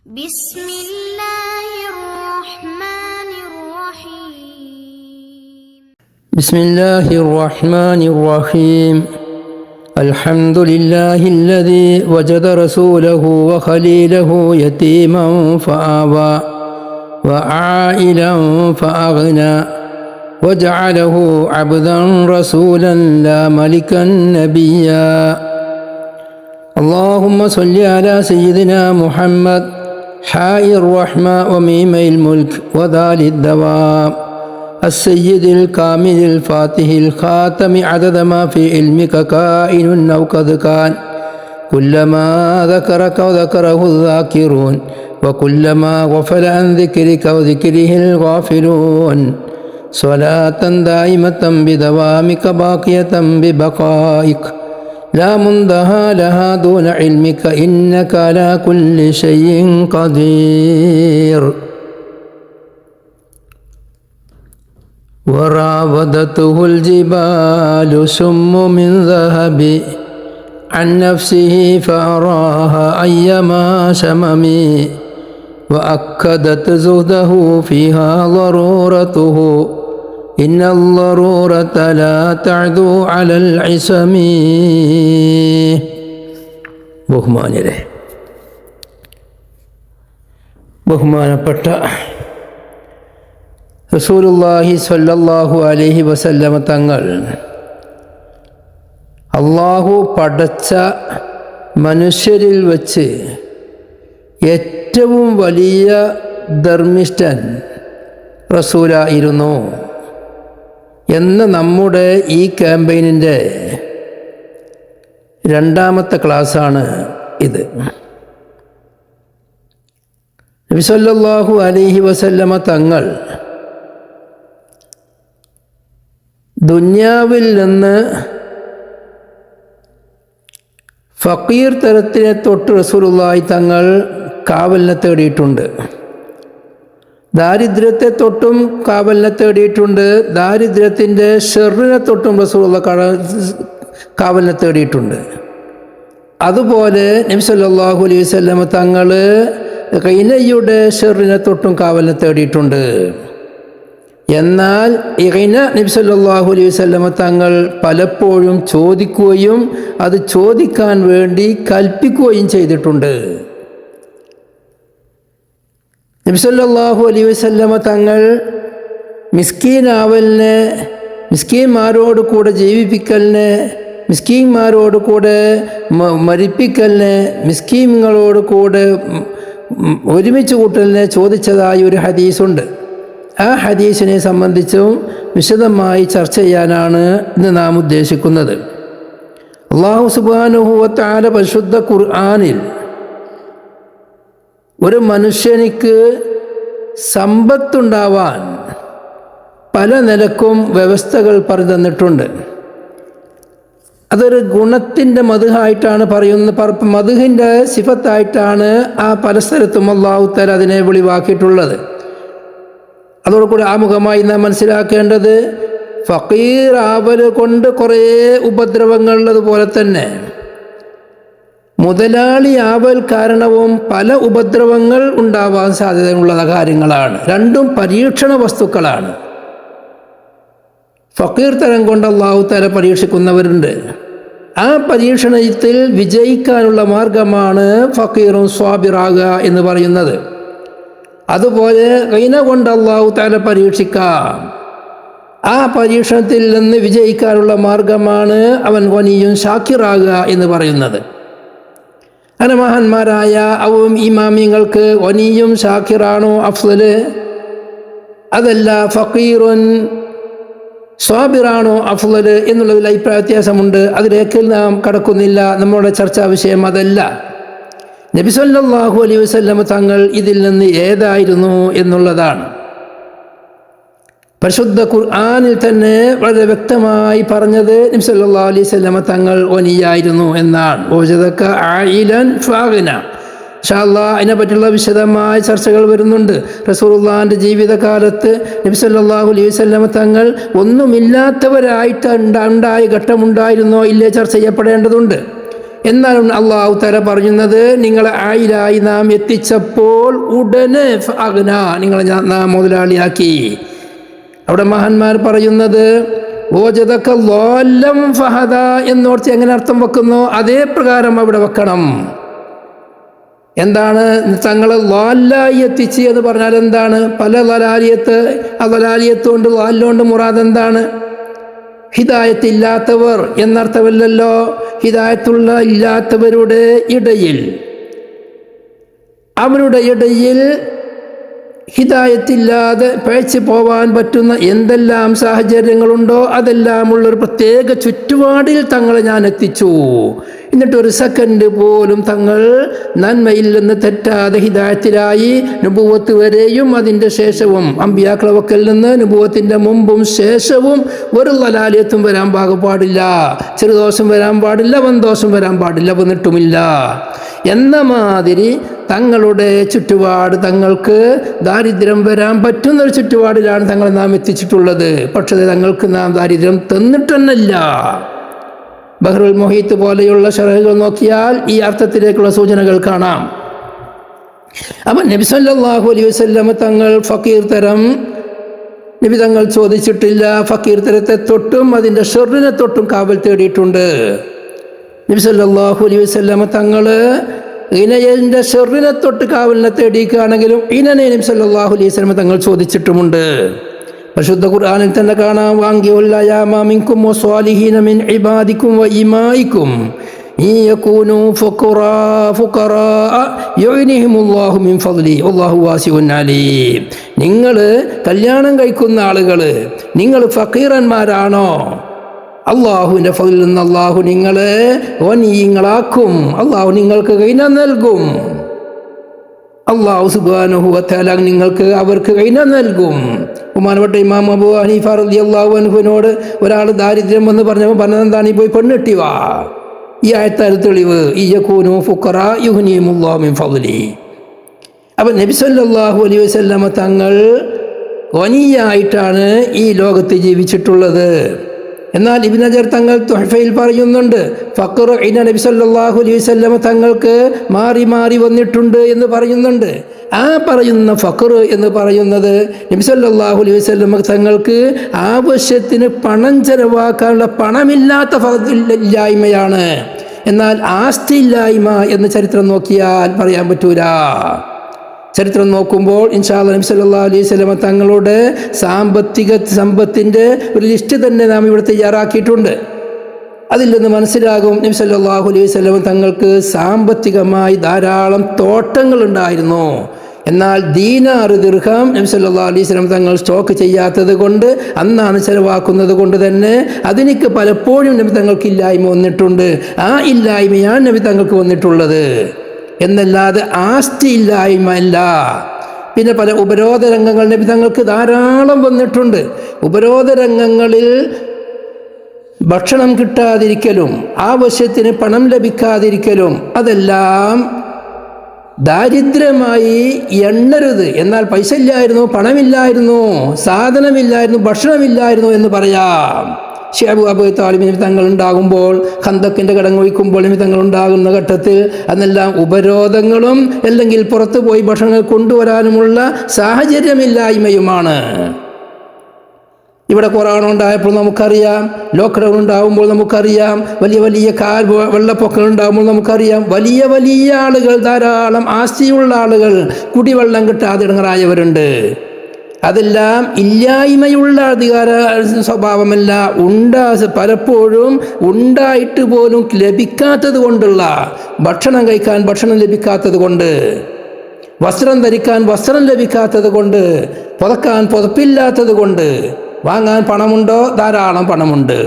بسم الله الرحمن الرحيم بسم الله الرحمن الرحيم الحمد لله الذي وجد رسوله وخليله يتيما فآوى وعائلا فأغنى وجعله عبدا رسولا لا ملكا نبيا اللهم صل على سيدنا محمد حاء الرحمة وميم الملك وذال الدوام السيد الكامل الفاتح الخاتم عدد ما في علمك كائن أو قد كان كلما ذكرك وذكره الذاكرون وكلما غفل عن ذكرك وذكره الغافلون صلاة دائمة بدوامك باقية ببقائك لا منتهى لها دون علمك إنك على كل شيء قدير وراودته الجبال سم من ذهب عن نفسه فأراها أيما شمم وأكدت زهده فيها ضرورته إن الضرورة لا تعدو على العصم ബഹുമാനപ്പെട്ട റസൂലുള്ളാഹി സ്വല്ലല്ലാഹു അലൈഹി വസല്ലമ തങ്ങൾ അള്ളാഹു പടച്ച മനുഷ്യരിൽ വച്ച് ഏറ്റവും വലിയ ധർമ്മിഷ്ഠൻ റസൂലായിരുന്നു എന്ന നമ്മുടെ ഈ ക്യാമ്പയിനിൻ്റെ രണ്ടാമത്തെ ക്ലാസ്സാണ് ഇത്. നബി സല്ലല്ലാഹു അലൈഹി വസല്ലമ തങ്ങൾ ദുനിയാവിൽ നിന്ന് ഫക്കീർ തരത്തിനെ തൊട്ട് റസൂലുള്ളാഹി തങ്ങൾ കാവലിനെ തേടിയിട്ടുണ്ട്. ദാരിദ്ര്യത്തെ തൊട്ടും കാവലിനെ തേടിയിട്ടുണ്ട്. ദാരിദ്ര്യത്തിൻ്റെ ഷെറിനെ തൊട്ടും റസൂലുള്ളാഹി കാവലിനെ തേടിയിട്ടുണ്ട്. അതുപോലെ നബി സല്ലല്ലാഹു അലൈഹി വസല്ലമ തങ്ങൾ ഖൈനയുടെ ഷെറിനെ തൊട്ടും കാവലിനെ തേടിയിട്ടുണ്ട്. എന്നാൽ ഇഖ്ന നബി സല്ലല്ലാഹു അലൈഹി വസല്ലമ തങ്ങൾ പലപ്പോഴും ചോദിക്കുകയും അത് ചോദിക്കാൻ വേണ്ടി കൽപ്പിക്കുകയും ചെയ്തിട്ടുണ്ട്. നബി സല്ലല്ലാഹു അലൈഹി വസല്ലമ തങ്ങൾ മിസ്കീനാവലിനെ, മിസ്കീന്മാരോട് കൂടെ ജീവിപ്പിക്കലിനെ, മിസ്കീന്മാരോട് കൂടെ മരിപ്പിക്കലിനെ, മിസ്കീങ്ങളോട് കൂടെ ഒരുമിച്ച് കൂട്ടലിനെ ചോദിച്ചതായി ഒരു ഹദീസുണ്ട്. ആ ഹദീസിനെ സംബന്ധിച്ചും വിശദമായി ചർച്ച ചെയ്യാനാണ് ഇന്ന് നാം ഉദ്ദേശിക്കുന്നത്. അല്ലാഹു സുബ്ഹാനഹു വ തആല പരിശുദ്ധ ഖുർആനിൽ ഒരു മനുഷ്യനിക്ക് സമ്പത്തുണ്ടാവാൻ പല നിലക്കും വ്യവസ്ഥകൾ പറഞ്ഞു തന്നിട്ടുണ്ട്. അതൊരു ഗുണത്തിൻ്റെ മദ്ഹായിട്ടാണ് പറയുന്നത്, മദ്ഹിൻ്റെ സിഫത്തായിട്ടാണ് ആ പല സ്ഥലത്തും അല്ലാഹു തആല അതിനെ വെളിവാക്കിയിട്ടുള്ളത്. അതോടുകൂടി ആമുഖമായി നാം മനസ്സിലാക്കേണ്ടത് ഫഖീർ ആവൽ കൊണ്ട് കുറേ ഉപദ്രവങ്ങളുള്ളതുപോലെ തന്നെ മുതലാളി ആവൽ കാരണവും പല ഉപദ്രവങ്ങൾ ഉണ്ടാവാൻ സാധ്യതയുള്ള കാര്യങ്ങളാണ്. രണ്ടും പരീക്ഷണ വസ്തുക്കളാണ്. ഫഖീർ തരം കൊണ്ട് അല്ലാഹു തആല പരീക്ഷിക്കുന്നവരുണ്ട്. ആ പരീക്ഷണത്തിൽ വിജയിക്കാനുള്ള മാർഗമാണ് ഫഖീറും സ്വാബിറാകുക എന്ന് പറയുന്നത്. അതുപോലെ ഖൈന കൊണ്ട് അല്ലാഹു തആല പരീക്ഷിക്കാം. ആ പരീക്ഷണത്തിൽ നിന്ന് വിജയിക്കാനുള്ള മാർഗമാണ് അവൻ ഗനിയും ഷാക്കിറാകുക എന്ന് പറയുന്നത്. അങ്ങനെ മഹാന്മാരായ ഇമാമിങ്ങൾക്ക് ഗനിയും ഷാക്കിറാണോ അഫ്ളൽ, അതല്ല ഫഖീറുൻ സ്വാബിറാണോ അഫ്ളൽ എന്നുള്ളതിൽ അഭിപ്രായ വ്യത്യാസമുണ്ട്. അതിലേക്ക് നാം കടക്കുന്നില്ല. നമ്മുടെ ചർച്ചാ വിഷയം അതല്ല. നബി സല്ലല്ലാഹു അലൈഹി വസല്ലം തങ്ങൾ ഇതിൽ നിന്ന് ഏതായിരുന്നു എന്നുള്ളതാണ്. പരിശുദ്ധ ഖുർആനിൽ തന്നെ വളരെ വ്യക്തമായി പറഞ്ഞത് നബി സല്ലല്ലാഹു അലൈഹി വസല്ലം തങ്ങൾ ഗനിയായിരുന്നു എന്നാണ്. വജദക ആയിലൻ ഫഅഗ്ന. ഇൻഷാ അല്ലാഹ് അതിനെപ്പറ്റിയുള്ള വിശദമായ ചർച്ചകൾ വരുന്നുണ്ട്. റസൂലുള്ളാഹിൻ്റെ ജീവിതകാലത്ത് നബി സല്ലല്ലാഹു അലൈഹി വസല്ലം തങ്ങൾ ഒന്നുമില്ലാത്തവരായിട്ട് ഉണ്ടായ ഘട്ടമുണ്ടായിരുന്നോ ഇല്ലേ ചർച്ച ചെയ്യപ്പെടേണ്ടതുണ്ട്. എന്നാലും അള്ളാഹു തആല പറയുന്നത് നിങ്ങളെ ആയിലായി നാം എത്തിച്ചപ്പോൾ ഉടനെ ഫഅഗ്ന നിങ്ങളെ നാം മുതലാളിയാക്കി. അവിടെ മഹാന്മാർ പറയുന്നത് വജദക ളാല്ലം ഫഹദ എന്നോർത്ത് എങ്ങനെ അർത്ഥം വെക്കുന്നു അതേ പ്രകാരം അവിടെ വെക്കണം. എന്താണ് തങ്ങളെ ളാല്ലായി എത്തിച്ച് എന്ന് പറഞ്ഞാൽ എന്താണ്? പല ളലാലിയത്ത് ആ ളലാലിയത്ത് കൊണ്ട് ളാല്ലുകൊണ്ട് മുറാദ് എന്താണ്? ഹിദായത്ത് ഇല്ലാത്തവർ എന്നർത്ഥമല്ലല്ലോ. ഹിദായത്തുള്ള ഇല്ലാത്തവരുടെ ഇടയിൽ അവരുടെ ഇടയിൽ ഹിദായത്തില്ലാതെ പഴച്ചു പോവാൻ പറ്റുന്ന എന്തെല്ലാം സാഹചര്യങ്ങളുണ്ടോ അതെല്ലാമുള്ളൊരു പ്രത്യേക ചുറ്റുപാടിൽ തങ്ങളെ ഞാൻ എത്തിച്ചു. എന്നിട്ടൊരു സെക്കൻഡ് പോലും തങ്ങൾ നന്മയിൽ നിന്ന് തെറ്റാതെ ഹിദായത്തിലായി നുബുവത്ത് വരെയും അതിൻ്റെ ശേഷവും അമ്പിയാക്കളെ വക്കൽ നിന്ന് നുബുവത്തിൻ്റെ മുമ്പും ശേഷവും ഒരു ളലാലിയത്തും വരാൻ പാടില്ല, ചെറുദോഷം വരാൻ പാടില്ല, വൻദോഷം വരാൻ പാടില്ല, വന്നിട്ടുമില്ല എന്ന മാതിരി തങ്ങളുടെ ചുറ്റുപാട് തങ്ങൾക്ക് ദാരിദ്ര്യം വരാൻ പറ്റുന്നൊരു ചുറ്റുപാടിലാണ് തങ്ങളെ നാം എത്തിച്ചിട്ടുള്ളത്. പക്ഷേ തങ്ങൾക്ക് നാം ദാരിദ്ര്യം തന്നിട്ടെന്നല്ല. ബഹ്റുൽ മുഹീത്ത് പോലെയുള്ള ശറഹുകൾ നോക്കിയാൽ ഈ അർത്ഥത്തിലേക്കുള്ള സൂചനകൾ കാണാം. അപ്പം നബി സല്ലല്ലാഹു അലൈഹി വസല്ലം തങ്ങൾ ഫക്കീർ തരം നബി തങ്ങൾ ചോദിച്ചിട്ടില്ല. ഫക്കീർ തരത്തെ തൊട്ടും അതിൻ്റെ ഷർറിനെ തൊട്ടും കാവൽ തേടിയിട്ടുണ്ട്. നബി സല്ലല്ലാഹു അലൈഹി വസല്ലം തങ്ങൾ ഇനയുടെ ഷർറിനെ തൊട്ട് കാവലിനെ തേടിക്കുകയാണെങ്കിലും ഇനനെ നബി സല്ലല്ലാഹു അലൈഹി വസല്ലം തങ്ങൾ ചോദിച്ചിട്ടുമുണ്ട്. പരിശുദ്ധ ഖുർആനിൽ തന്നെ കാണാം വാങ്കിയുൽ അയാമ മിൻകും വസ്വാലിഹീന മിൻ ഇബാദിക്കും വഇമായിക്കും ഇൻ യകൂനു ഫുഖറാ യുഗ്നിഹിമുല്ലാഹു മിൻ ഫദ്ലി വല്ലാഹു വാസിഉൻ അലീം. നിങ്ങൾ കല്യാണം കഴിക്കുന്ന ആളുകൾ നിങ്ങൾ ഫഖീറന്മാരാണോ? അള്ളാഹുവിൻ്റെ ഫദ്ലിൽ നിന്ന് അള്ളാഹു നിങ്ങളെ വനീയങ്ങളാക്കും. അള്ളാഹു നിങ്ങൾക്ക് കൈന നൽകും. അള്ളാഹു സുബ്ഹാനഹു വ തആല നിങ്ങൾക്ക് അവർക്ക് കൈന നൽകും. ബഹുമാനപ്പെട്ട ഇമാം അബൂ ഹനീഫ റളിയല്ലാഹു അൻഹുവിനോട് ഒരാൾ ദാരിദ്ര്യം എന്ന് പറഞ്ഞപ്പോൾ പറഞ്ഞതെന്താണ്? ഈ പോയി പെണ്ണെട്ടി വാ. ഈ ആയത്താൽ തെളിവ് ഇയകൂനു ഫുഖറാ യുഗ്നിഹിമുല്ലാഹു മിൻ ഫദ്ലി. അപ്പം നബി സല്ലല്ലാഹു അലൈഹി വസല്ലമ തങ്ങൾ വനിയായിട്ടാണ് ഈ ലോകത്ത് ജീവിച്ചിട്ടുള്ളത്. എന്നാൽ ഇബ്നു ഹജർ തങ്ങൾ തുഹ്ഫയിൽ പറയുന്നുണ്ട് ഫഖർ ഇന നബി സല്ലല്ലാഹു അലൈഹി വസല്ലമ തങ്ങൾക്ക് മാറി മാറി വന്നിട്ടുണ്ട് എന്ന് പറയുന്നുണ്ട്. ആ പറയുന്ന ഫഖർ എന്ന് പറയുന്നത് നബി സല്ലല്ലാഹു അലൈഹി വസല്ലമ തങ്ങൾക്ക് ആവശ്യത്തിന് പണം ചെലവാക്കാനുള്ള പണമില്ലാത്ത ഇല്ലായ്മയാണ്. എന്നാൽ ആസ്തി ഇല്ലായ്മ എന്ന് ചരിത്രം നോക്കിയാൽ പറയാൻ പറ്റൂല. ചരിത്രം നോക്കുമ്പോൾ ഇൻഷാ അല്ലാഹ് നബി സല്ലല്ലാഹു അലൈഹി വസല്ലം തങ്ങളുടെ സാമ്പത്തിക സമ്പത്തിൻ്റെ ഒരു ലിസ്റ്റ് തന്നെ നാം ഇവിടെ തയ്യാറാക്കിയിട്ടുണ്ട്. അതിൽ നിന്ന് മനസ്സിലാകും നബി സല്ലല്ലാഹു അലൈഹി വസല്ലം തങ്ങൾക്ക് സാമ്പത്തികമായി ധാരാളം തോട്ടങ്ങളുണ്ടായിരുന്നു. എന്നാൽ ദീനാർ ദിർഹം നബി സല്ലല്ലാഹു അലൈഹി വസല്ലം തങ്ങൾ സ്റ്റോക്ക് ചെയ്യാത്തത് കൊണ്ട് അന്നാണ് ചെലവാക്കുന്നത് കൊണ്ട് തന്നെ അതിനൊക്കെ പലപ്പോഴും നബി തങ്ങൾക്ക് ഇല്ലായ്മ വന്നിട്ടുണ്ട്. ആ ഇല്ലായ്മയാണ് നബി തങ്ങൾക്ക് വന്നിട്ടുള്ളത് എന്നല്ലാതെ ആസ്തി ഇല്ലായ്മ അല്ല. പിന്നെ പല ഉപരോധ രംഗങ്ങൾ നബി തങ്ങൾക്ക് ധാരാളം വന്നിട്ടുണ്ട്. ഉപരോധ രംഗങ്ങളിൽ ഭക്ഷണം കിട്ടാതിരിക്കലും ആവശ്യത്തിന് പണം ലഭിക്കാതിരിക്കലും അതെല്ലാം ദാരിദ്ര്യമായി എണ്ണരുത്. എന്നാൽ പൈസ ഇല്ലായിരുന്നു, പണമില്ലായിരുന്നു, സാധനമില്ലായിരുന്നു, ഭക്ഷണമില്ലായിരുന്നു എന്ന് പറയാം. ഷിഅബ് അബൂ താലിബ് നബി തങ്ങൾ ഉണ്ടാകുമ്പോൾ ഖന്തക്കിൻ്റെ കടങ്ങൊഴിക്കുമ്പോൾ നബി തങ്ങൾ ഉണ്ടാകുന്ന ഘട്ടത്തിൽ അതെല്ലാം ഉപരോധങ്ങളും അല്ലെങ്കിൽ പുറത്തു പോയി ഭക്ഷണങ്ങൾ കൊണ്ടുവരാനുമുള്ള സാഹചര്യമില്ലായ്മയുമാണ്. ഇവിടെ കൊറോണ ഉണ്ടായപ്പോൾ നമുക്കറിയാം, ലോക്ക്ഡൗൺ ഉണ്ടാകുമ്പോൾ നമുക്കറിയാം, വലിയ വലിയ വെള്ളപ്പൊക്കം ഉണ്ടാകുമ്പോൾ നമുക്കറിയാം, വലിയ വലിയ ആളുകൾ ധാരാളം ആസ്തിയുള്ള ആളുകൾ കുടിവെള്ളം കിട്ടാതെ ഇടങ്ങറായവരുണ്ട്. അതെല്ലാം ഇല്ലായ്മയുള്ള അധികാര സ്വഭാവമല്ല, പലപ്പോഴും ഉണ്ടായിട്ട് പോലും ലഭിക്കാത്തത് കൊണ്ടുള്ള, ഭക്ഷണം കഴിക്കാൻ ഭക്ഷണം ലഭിക്കാത്തത് കൊണ്ട്, വസ്ത്രം ധരിക്കാൻ വസ്ത്രം ലഭിക്കാത്തത് കൊണ്ട്, പുതക്കാൻ പുതപ്പില്ലാത്തത് കൊണ്ട്, വാങ്ങാൻ പണമുണ്ടോ? ധാരാളം പണമുണ്ട്,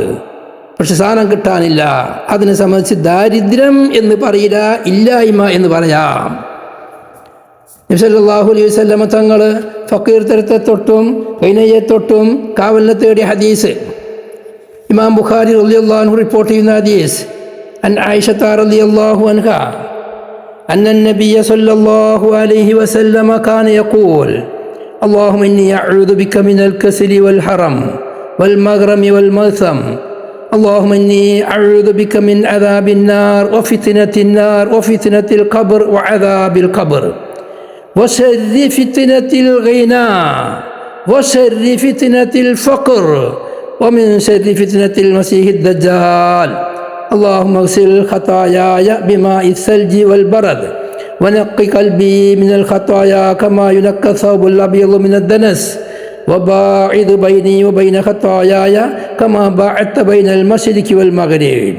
പക്ഷെ സാധനം കിട്ടാനില്ല. അതിനെ സംബന്ധിച്ച് ദാരിദ്ര്യം എന്ന് പറയില്ല, ഇല്ലായ്മ എന്ന് പറയാം. നബി സല്ലല്ലാഹു അലൈഹി വസല്ലം തങ്ങൾ ഫക്കീർ തരത്തെ തൊട്ടും കൈനയെ തൊട്ടും കാവലിനെ തേടിയ ഹദീസ് ഇമാം ബുഖാരി റളിയല്ലാഹു അൻഹു റിപ്പോർട്ട് ചെയ്യുന്ന ഹദീസ് അൻ ആയിഷത റളിയല്ലാഹു അൻഹ അന്ന നബിയ സല്ലല്ലാഹു അലൈഹി വസല്ലം കാന യഖൂൽ اللهم إني أعوذ بك من الكسل والحرم والمغرم والمثم اللهم إني أعوذ بك من عذاب النار وفتنة النار وفتنة القبر وعذاب القبر وشر فتنة الغنى وشر فتنة الفقر ومن شر فتنة المسيح الدجال اللهم اغسل خطاياي بماء الثلج والبرد ونق قلبي من الخطايا كما ينقى الثوب الأبيض من الدنس وباعد بيني وبين خطاياي كما باعدت بين المشرق والمغرب.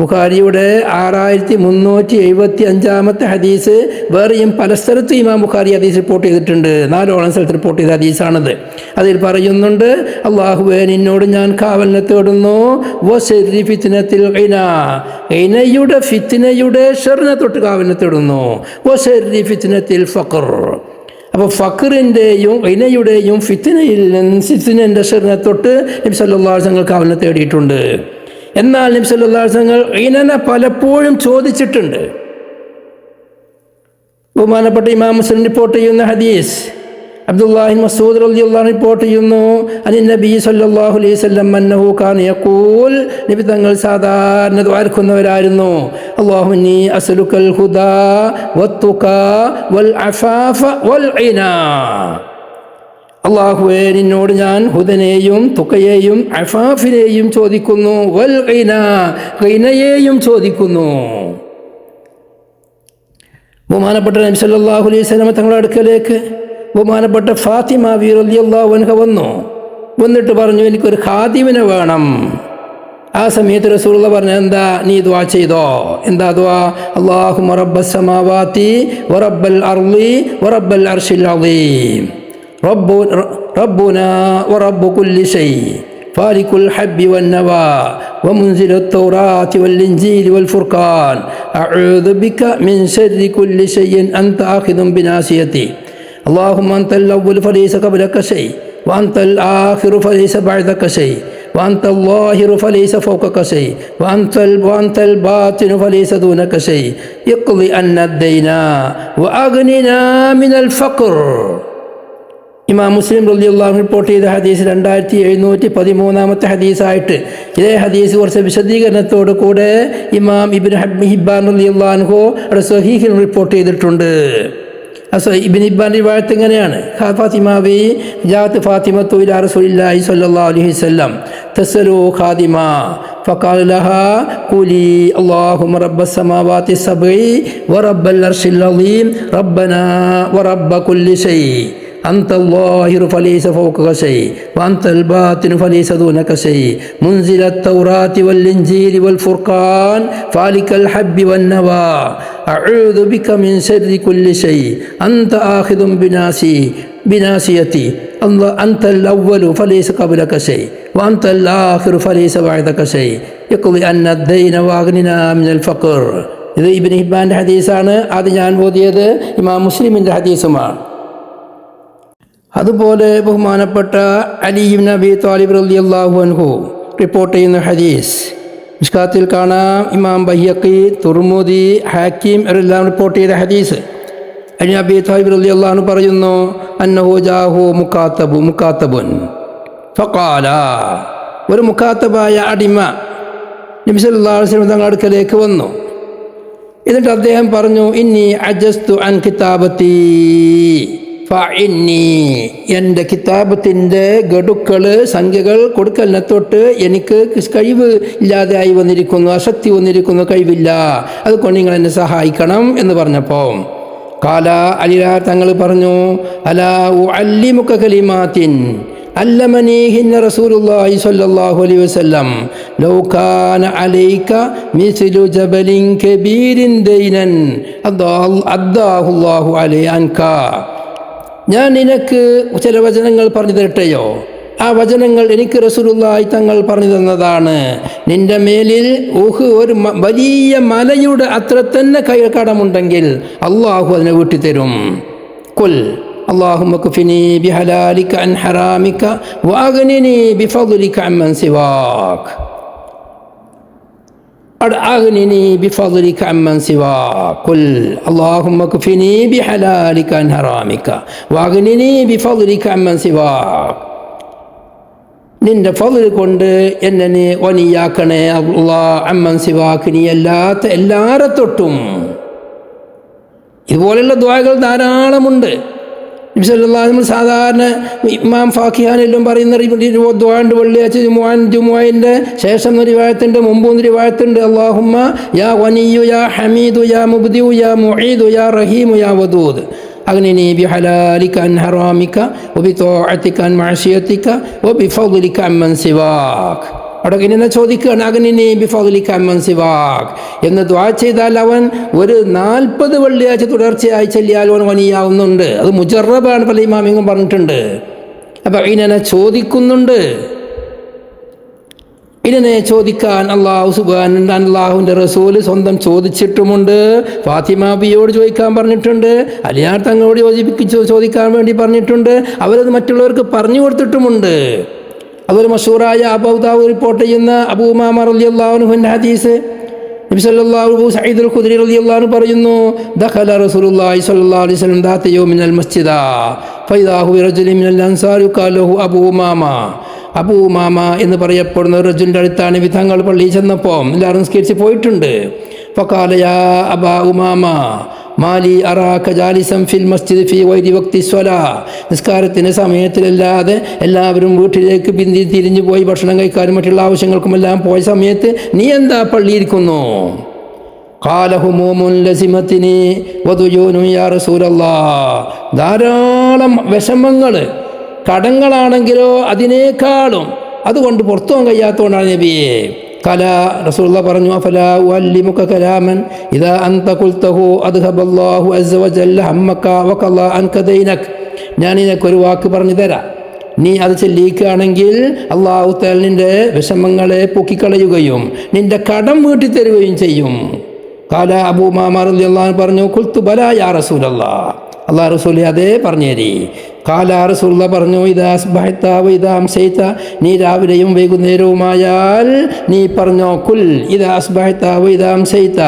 ബുഖാരിയുടെ 6375 ഹദീസ്. വേറെയും പല സ്ഥലത്തും ഇമാം ബുഖാരി ഹദീസ് റിപ്പോർട്ട് ചെയ്തിട്ടുണ്ട്. 4 സ്ഥലത്ത് റിപ്പോർട്ട് ചെയ്ത ഹദീസാണത്. അതിൽ പറയുന്നുണ്ട്, അല്ലാഹുവേ നിന്നോട് ഞാൻ കാവലിനെ തേടുന്നു, വശർരി ഫിത്നത്തിൽ ഗിനയുടെ ഫിത്നയുടെ ഷർറിനെ തൊട്ട് കാവലിനെ തേടുന്നു, വശർരി ഫിത്നത്തിൽ ഫഖർ. അപ്പോൾ ഫഖറിൻ്റെയും ഗിനയുടെയും ഫിത്നൻ്റെ ഷർറിനെ തൊട്ട് നബി സല്ലല്ലാഹു അലൈഹി വസല്ലം കാവലിനെ തേടിയിട്ടുണ്ട്. എന്നാൽ നബി സല്ലല്ലാഹു അലൈഹി വസല്ലം ഇനനെ പലപ്പോഴും ചോദിച്ചിട്ടുണ്ട്. ബഹുമാനപ്പെട്ട ഇമാം മുസ്ലിം റിപ്പോർട്ട് ചെയ്യുന്ന ഹദീസ്, അബ്ദുല്ലാഹി മസ്ഊദ് റളിയല്ലാഹു അൻഹു റിപ്പോർട്ട് ചെയ്യുന്നു, അനി നബി സല്ലല്ലാഹു അലൈഹി വസല്ലം അന്നഹു കാന യഖൂൽ, നബി തങ്ങൾ സാധാരണ ദുആർക്കുന്നവരായിരുന്നു, അല്ലാഹുമ്മ ഇന്നി അസ്അലുക്കൽ ഹുദാ വത്തുഖാ വൽ അഫാഫ വൽ ഗിനാ. അല്ലാഹുവേ നിന്നോട് ഞാൻ ഹുദനെയും തുഖയെയും അഫാഫിനെയും ചോദിക്കുന്നു, വൽ ഗിനയെയും ചോദിക്കുന്നു. ബഹുമാനപ്പെട്ട നബി സല്ലല്ലാഹു അലൈഹി വസല്ലം തങ്ങളുടെ അടുക്കലേക്ക് ബഹുമാനപ്പെട്ട ഫാത്തിമ റളിയല്ലാഹു അൻഹ വന്നു. വന്നിട്ട് പറഞ്ഞു, എനിക്കൊരു ഖാദിമിനെ വേണം. ആ സമയത്ത് റസൂലുള്ളാഹി പറഞ്ഞു, എന്താ നീ ദുആ ചെയ്തോ? എന്താ ദുആ? അല്ലാഹുമ്മ റബ്ബസ് സമാവാതി വറബ്ബൽ അർളി വറബ്ബൽ അർശിൽ അളീം ربنا ورب كل شيء فالق الحب والنوى ومنزل التوراة والإنجيل والفرقان أعوذ بك من شر كل شيء أنت آخذ بناصيتي اللهم أنت الأول فليس قبلك شيء وأنت الآخر فليس بعدك شيء وأنت الظاهر فليس فوقك شيء وأنت الباطن فليس دونك شيء اقض عنا الدين وأغننا من الفقر. ഇമാം മുസ്ലിം റളിയല്ലാഹു അൻഹു റിപ്പോർട്ട് ചെയ്ത ഹദീസ് 2713 ഹദീസായിട്ട്. ഇതേ ഹദീസ് കുറച്ച് വിശദീകരണത്തോടു കൂടെ ഇമാം ഇബ്നു ഹിബ്ബാൻ റളിയല്ലാഹു അൻഹു സ്വഹീഹിൽ റിപ്പോർട്ട് ചെയ്തിട്ടുണ്ട്. ഇബ്നു ഹിബ്ബാൻ റിവായത്ത് ഇങ്ങനെയാണ്, ഫാത്തിമാവി ജാഅത്ത് ഫാത്തിമത്തു ഇലാ റസൂലില്ലാഹി സ്വല്ലല്ലാഹു അലൈഹി വസല്ലം തസ്അലു ഖാദിമ ഫഖാല ലഹാ ഖുലി അല്ലാഹുമ്മ റബ്ബസ് സമാവാതി സബ്ഇ വറബ്ബൽ അർശിൽ അളീം റബ്ബനാ വറബ്ബ കുല്ലി ഷൈ أنت الظاهر فليس فوقك شيء وأنت الباطن فليس دونك شيء منزل التوراة والإنجيل والفرقان فالق الحب والنوى أعوذ بك من شر كل شيء أنت آخذ بناصيتي أنت الأول فليس قبلك شيء وأنت الآخر فليس بعدك شيء اقض عنا الدين وأغننا من الفقر. ഇത് ഇബ്നു ഹിബ്ബാൻ്റെ ഹദീസാണ്. അത് ഞാൻ ഓതിയത് ഇമാം മുസ്ലിമിൻ്റെ ഹദീസുമാണ്. അതുപോലെ ബഹുമാനപ്പെട്ട അലി ഇബ്നു അബീ ത്വാലിബ് റളിയല്ലാഹു അൻഹു റിപ്പോർട്ട് ചെയ്യുന്ന ഹദീസ് മിഷ്കാത്തിൽ കാണാം. ഇമാം ബൈഹഖി, തുർമുദി, ഹാക്കിം എല്ലാം റിപ്പോർട്ട് ചെയ്ത ഹദീസ്. അലി അബീ ത്വാലിബ് റളിയല്ലാഹു അൻഹു പറയുന്നു, അന്നഹു ജാഹു മുക്കാത്തബുൻ ഫഖാല, ഒരു മുക്കാത്തബായ അടിമ നബി സല്ലല്ലാഹു അലൈഹി വസല്ലം തങ്ങളുടെ അടുക്കലേക്ക് വന്നു. എന്നിട്ട് അദ്ദേഹം പറഞ്ഞു, ഇന്നി അജസ്തു അൻ കിതാബത്തി ഫഇന്നി, എൻ്റെ കിതാബത്തിൻ്റെ ഗഡുക്കൾ സംഖ്യകൾ കൊടുക്കലിനെ തൊട്ട് എനിക്ക് കഴിവ് ഇല്ലാതെയായി വന്നിരിക്കുന്നു, അശക്തി വന്നിരിക്കുന്നു, കഴിവില്ല, അതുകൊണ്ട് നിങ്ങൾ എന്നെ സഹായിക്കണം എന്ന് പറഞ്ഞപ്പോൾ കാല അലിലാ തങ്ങൾ പറഞ്ഞു, അലാ ഉഅല്ലിമുക കലിമാത്തിൻ അല്ലമനീഹിന്ന റസൂലുള്ളാഹി സ്വല്ലല്ലാഹു അലൈഹി വസല്ലം ലൗ കാന അലൈക മിസ്ലു ജബലിൻ കബീരിൻ ദൈനൻ അദ്ദാഹുല്ലാഹു അലൈഹി അൻക. ഞാൻ നിനക്ക് ചില വചനങ്ങൾ പറഞ്ഞു തരട്ടെയോ? ആ വചനങ്ങൾ എനിക്ക് റസൂലുള്ളാഹി തങ്ങൾ പറഞ്ഞു തന്നതാണ്. നിന്റെ മേലിൽ ഒരു വലിയ മലയുടെ അത്ര തന്നെ കടമുണ്ടെങ്കിൽ അള്ളാഹു അതിനെ വീട്ടിത്തരും. കുൽ اللهم اكفني بحلالك عن حرامك واغنني بفضلك عمن سواك أغنني بفضلك عمن سواك قل اللهم اكفني بحلالك عن حرامك واغنني بفضلك عمن سواك. നിന്റെ ഫضൽ കൊണ്ട് എന്നെ നീ വനിയാക്കണേ അല്ലാഹ് അമ്മൻ സിവാക്ക്, നീ അല്ലാത്ത എല്ലാരെ തൊട്ടും. ഇതുപോലെയുള്ള ദുആകൾ ധാരാളമുണ്ട്. നബി സല്ലല്ലാഹു അലൈഹി വസല്ലം സാധാരണ ഇമാം ഫാഖിഹാനെല്ലാം പറയുന്ന ദുആണ്ട് വെള്ളിയാഴ്ച ജുമുഅന്റെ ശേഷം ഒരു റിവായത്തുണ്ട്, മുമ്പ് ഒരു റിവായത്തുണ്ട്. അല്ലാഹുമ്മ യാ ഗനിയ്യു യാ ഹമീദു യാ മുബ്ദിഉ യാ മുഈദു യാ റഹീമു യാ വദൂദ് അഗ്നിനി ബിഹലാലിക അൻ ഹറാമിക വബിതോഅതിക അൻ മഅസിയതിക വബിഫദ്ലിക അമ്മൻ സിവാക്. അവിടെ ഇങ്ങനെ ചോദിക്കുകയാണ്, അഗ്നിനി ബിഫദ്ലിക അമ്മൻ സിവാക് എന്ന് ദുആ ചെയ്താൽ അവൻ ഒരു 40 വെള്ളിയാഴ്ച തുടർച്ചയായി ചൊല്ലിയാൽ അവൻ വനിയാവുന്നുണ്ട്. അത് മുജറബാണ്, പല ഇമാമിങ്ങളും പറഞ്ഞിട്ടുണ്ട്. അപ്പം ഇങ്ങനെ ചോദിക്കുന്നുണ്ട്. ഇതിനെ ചോദിക്കാൻ അള്ളാഹു സുബ്ഹാനഹു അള്ളാഹുവിൻ്റെ റസൂല് സ്വന്തം ചോദിച്ചിട്ടുമുണ്ട്. ഫാത്തിമ ബിയോട് ചോദിക്കാൻ പറഞ്ഞിട്ടുണ്ട്, അലിയാർ തങ്ങളോട് ചോദിക്കാൻ വേണ്ടി പറഞ്ഞിട്ടുണ്ട്. അവരത് മറ്റുള്ളവർക്ക് പറഞ്ഞു കൊടുത്തിട്ടുമുണ്ട്. അതൊരു മഷൂറായ അബൂ ദാവൂദ് റിപ്പോർട്ട് ചെയ്യുന്ന അബൂ ഉമാമ റളിയല്ലാഹു അൻഹുവിൻ്റെ ഹദീസ്, നബി സല്ലല്ലാഹു അബൂ സഈദ് അൽ ഖുദ്രി റളിയല്ലാഹു അൻഹു പറയുന്നു, ദഖല റസൂലുള്ളാഹി സ്വല്ലല്ലാഹു അലൈഹി വസല്ലം ദാത യൗമിനൽ മസ്ജിദ ഫഇദാ ഹുവ റജുലുൻ മിനൽ അൻസാർ യുഖാലു ലഹു അബൂ ഉമാമ. അബൂ ഉമാമ എന്ന് പറയപ്പെടുന്ന ഒരു റജുലിൻ്റെ അടുത്താണ് വിധങ്ങൾ പള്ളിയിൽ ചെന്നപ്പോൾ എല്ലാവരും നിസ്കരിച്ച് പോയിട്ടുണ്ട്. ഫഖാല യാ അബാ ഉമാമ മാലി അറാക ജാലിസം ഫിൽ മസ്ജിദ് ഫി ഗൈരി വഖ്തി സ്വലാ. നിസ്കാരത്തിൻ്റെ സമയത്തിലല്ലാതെ എല്ലാവരും വീട്ടിലേക്ക് തിരിഞ്ഞു പോയി ഭക്ഷണം കഴിക്കാനും മറ്റുള്ള ആവശ്യങ്ങൾക്കുമെല്ലാം പോയ സമയത്ത് നീ എന്താ പള്ളിയിരിക്കുന്നു? ഖാല ഹുമൂമുൻ ലസിമത്തിനി വദുയൂനു യാ റസൂലല്ലാഹ്. ധാരാളം വിഷമങ്ങൾ, കടങ്ങളാണെങ്കിലോ അതിനേക്കാളും, അതുകൊണ്ട് പുറത്തു പോകാൻ കഴിയാത്തതുകൊണ്ടാണ് നബിയെ. കല റസൂലുള്ളാഹി പറഞ്ഞു, അഫലാ ഉഅല്ലിമുക കലാമൻ ഇദാ അൻത ഖുൽതഹു അദ്ഹബല്ലാഹു അസ്സ വജല്ല ഹമ്മക വഖളാ അൻക ദൈനക. ഞാൻ നിനക്കൊരു വാക്ക് പറഞ്ഞു തരാം, നീ അത് ചൊല്ലിക്കുകയാണെങ്കിൽ അല്ലാഹു തആല നിന്റെ വിഷമങ്ങളെ പൊക്കിക്കളയുകയും നിന്റെ കടം വീട്ടി തരുകയും ചെയ്യും. കാല അബൂ ഉമാമ റളിയല്ലാഹു അൻഹു പറഞ്ഞു, ഖുൽതു ബലാ യാ റസൂലല്ലാഹ്. അല്ലാഹു റസൂലേ അതേ പറഞ്ഞേരി. കാല റസൂലുള്ളാഹി പറഞ്ഞു, ഇദാ അസ്ബഹത വഇദാ അംസൈത, നീ രാവിലെയും വൈകുന്നേരവുമായാൽ നീ പറഞ്ഞോ, കുൽ ഇദാ അസ്ബഹത വഇദാ അംസൈത,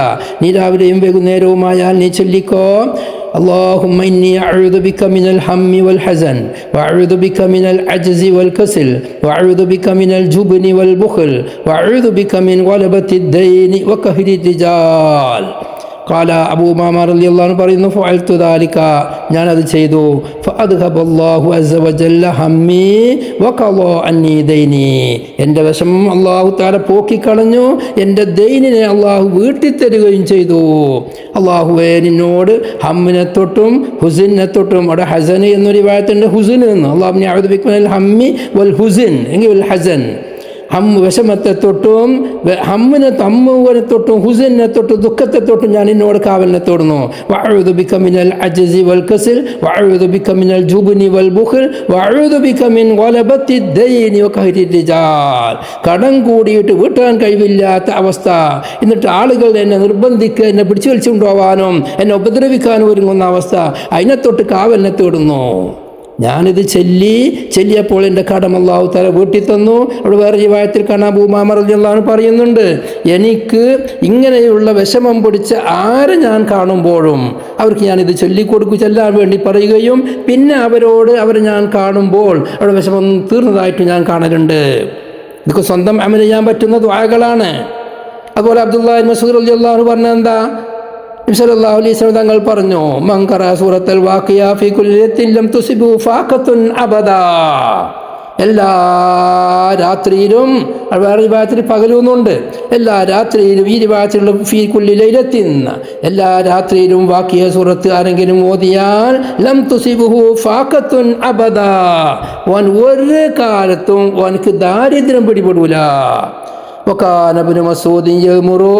നീ രാവിലെയും വൈകുന്നേരവുമായാൽ നീ ചൊല്ലിക്കോ, اللهم إني أعوذ بك من الهم والحزن وأعوذ بك من العجز والكسل وأعوذ بك من الجبن والبخل وأعوذ بك من غلبة الدين وقهر الرجال. ഖാല അബൂ ഉമാമ റളിയല്ലാഹു അൻഹു പറയുന്നു, ഫഅൽതു ദാലിക, ഞാനത് ചെയ്തു. ഫഅദ്ഹബല്ലാഹു അസ്സ വജല്ല ഹമ്മി വഖളാ അന്നി ദൈനി, എൻ്റെ വിഷമം അല്ലാഹു തആല പോക്കിക്കളഞ്ഞു, എൻ്റെ ദൈനിനെ അല്ലാഹു വീട്ടിത്തരുകയും ചെയ്തു. അല്ലാഹുവേ, നിന്നോട് ഹമ്മിനെ തൊട്ടും ഹുസിനെ തൊട്ടും, അവിടെ ഹസൻ എന്നൊരു റിവായത്തുണ്ട്, ഹുസിൻ എന്ന്. അല്ലാഹുമ്മ അഊദു ബിക മിനൽ ഹമ്മി വൽ ഹുസിൻ എങ്കിൽ വൽ ഹസൻ. വിഷമത്തെ തൊട്ടും ഹമ്മിനെ തൊട്ടും ഹുസനെ തൊട്ടും ദുഃഖത്തെ തൊട്ടും ഞാൻ എന്നോട് കാവലിനെ തൊടുന്നു. വഅഊദു ബിക മിനൽ അജ്സി വൽ കസൽ വഅഊദു ബിക മിനൽ ജുബ്നി വൽ ബുഖൽ വഅഊദു ബിക മിൻ ഗലബത്തി ദൈനി വഖഹരി റിജാൽ. കടം കൂടിയിട്ട് വീട്ടാൻ കഴിവില്ലാത്ത അവസ്ഥ, എന്നിട്ട് ആളുകൾ എന്നെ നിർബന്ധിക്കുക, എന്നെ പിടിച്ചു വലിച്ചുകൊണ്ടുപോകാനും എന്നെ ഉപദ്രവിക്കാനും ഒരുങ്ങുന്ന അവസ്ഥ, അതിനെ തൊട്ട് കാവലിനെ തേടുന്നു. ഞാനിത് ചെല്ലിയപ്പോൾ എൻ്റെ കടം അല്ലാഹു തആല വീട്ടി തന്നു. അവിടെ വേറെ റിവായത്തിൽ കാണാൻ അബൂ ഉമാമ റളിയല്ലാഹു അൻഹു പറയുന്നുണ്ട്, എനിക്ക് ഇങ്ങനെയുള്ള വിഷമം പിടിച്ച ആരെ ഞാൻ കാണുമ്പോഴും അവർക്ക് ഞാനിത് ചെല്ലാൻ വേണ്ടി പറയുകയും പിന്നെ അവരെ ഞാൻ കാണുമ്പോൾ അവിടെ വിഷമം തീർന്നതായിട്ട് ഞാൻ കാണലുണ്ട്. ഇതൊക്കെ സ്വന്തം അമൽ ചെയ്യാൻ പറ്റുന്ന ദുആകളാണ്. അതുപോലെ അബ്ദുല്ലാഹി ഇബ്നു മസ്ഊദ് റളിയല്ലാഹു അൻഹു പറഞ്ഞ എന്താ, നബി സല്ലല്ലാഹു അലൈഹി വസല്ലം തങ്ങൾ പറഞ്ഞു, മൻ ഖറഅ സൂറത്തുൽ വാഖിയ ഫീ കുല്ലി ലൈലത്തിൻ ലം തുസിബു ഫാഖത്തുൻ അബദാ. എല്ലാ രാത്രിയിലും, വേറെ റിവായത്തിൽ പകലൊന്നുണ്ട്, എല്ലാ രാത്രിയിലും, ഈ റിവായത്തിലുള്ള ഫീ കുല്ലി ലൈലത്തിൻ, എല്ലാ രാത്രിയിലും വാഖിയ സൂറത്ത് ആരെങ്കിലും ഓതിയാൽ ലം തുസിബുഹു ഫാഖത്തുൻ അബദാ, ഓൻ ഒരു കാലത്തും ഓനക്ക് ദാരിദ്ര്യം പിടിപെടൂല. വകാന ഇബ്നു മസ്ഊദ് യഅ്മുറു,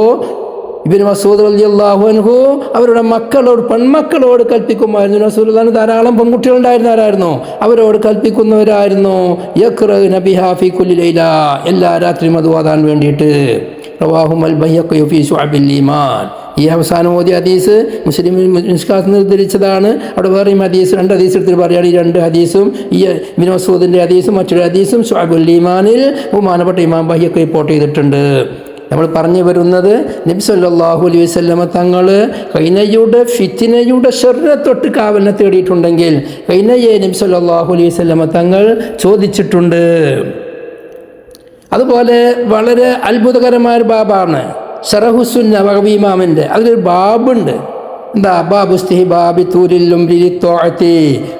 ഇബ്നു മസ്ഊദ് റളിയല്ലാഹു അൻഹു അവരുടെ പെൺമക്കളോട് കൽപ്പിക്കുമായിരുന്നു. റസൂലുള്ളാഹിന് ധാരാളം പെൺകുട്ടികളുണ്ടായിരുന്നവരായിരുന്നു, അവരോട് കൽപ്പിക്കുന്നവരായിരുന്നു. യഖ്റഅന ബിഹാ ഫീ കുല്ലി ലൈല, എല്ലാ രാത്രിയും അത് ഓതാൻ വേണ്ടിയിട്ട്. റവാഹുൽ ബൈഹഖി ഫീ ശുഅബിൽ ഈമാൻ. ഈ അവസാനം ഓതിയ ഹദീസ് മുസ്ലിം മിസ്കാത്ത് നിർദ്ദേശിച്ചതാണ്. അവിടെ വേറെയും ഹദീസ്, 2 ഹദീസ് എടുത്തിട്ട് പറയുകയാണ്. ഈ 2 ഹദീസും, ഈ ഇബ്നു മസ്ഊദിൻ്റെ ഹദീസും മറ്റൊരു ഹദീസും ശുഅബുൽ ഈമാനിൽ ബഹുമാനപ്പെട്ട ഇമാം ബൈഹഖി റിപ്പോർട്ട് ചെയ്തിട്ടുണ്ട്. നമ്മൾ പറഞ്ഞു വരുന്നത്, നബി സല്ലല്ലാഹു അലൈഹി വസല്ലമ തങ്ങൾ ഫിത്നയുടെ ശർറിനെ തൊട്ട് കാവലിനെ തേടിയിട്ടുണ്ടെങ്കിൽ കൈനയെ നബി സല്ലല്ലാഹു അലൈഹി വസല്ലമ തങ്ങൾ ചോദിച്ചിട്ടുണ്ട്. അതുപോലെ വളരെ അത്ഭുതകരമായ ഒരു ബാബാണ് ഷറഹുസുന്ന വഖവി ഇമാമിൻ്റെ. അതിലൊരു ബാബുണ്ട്. എന്താ? ബാബു ഇസ്തിഹ്ബാബി തൂരിൽ ഉംരി ലിത്വാഅത്തി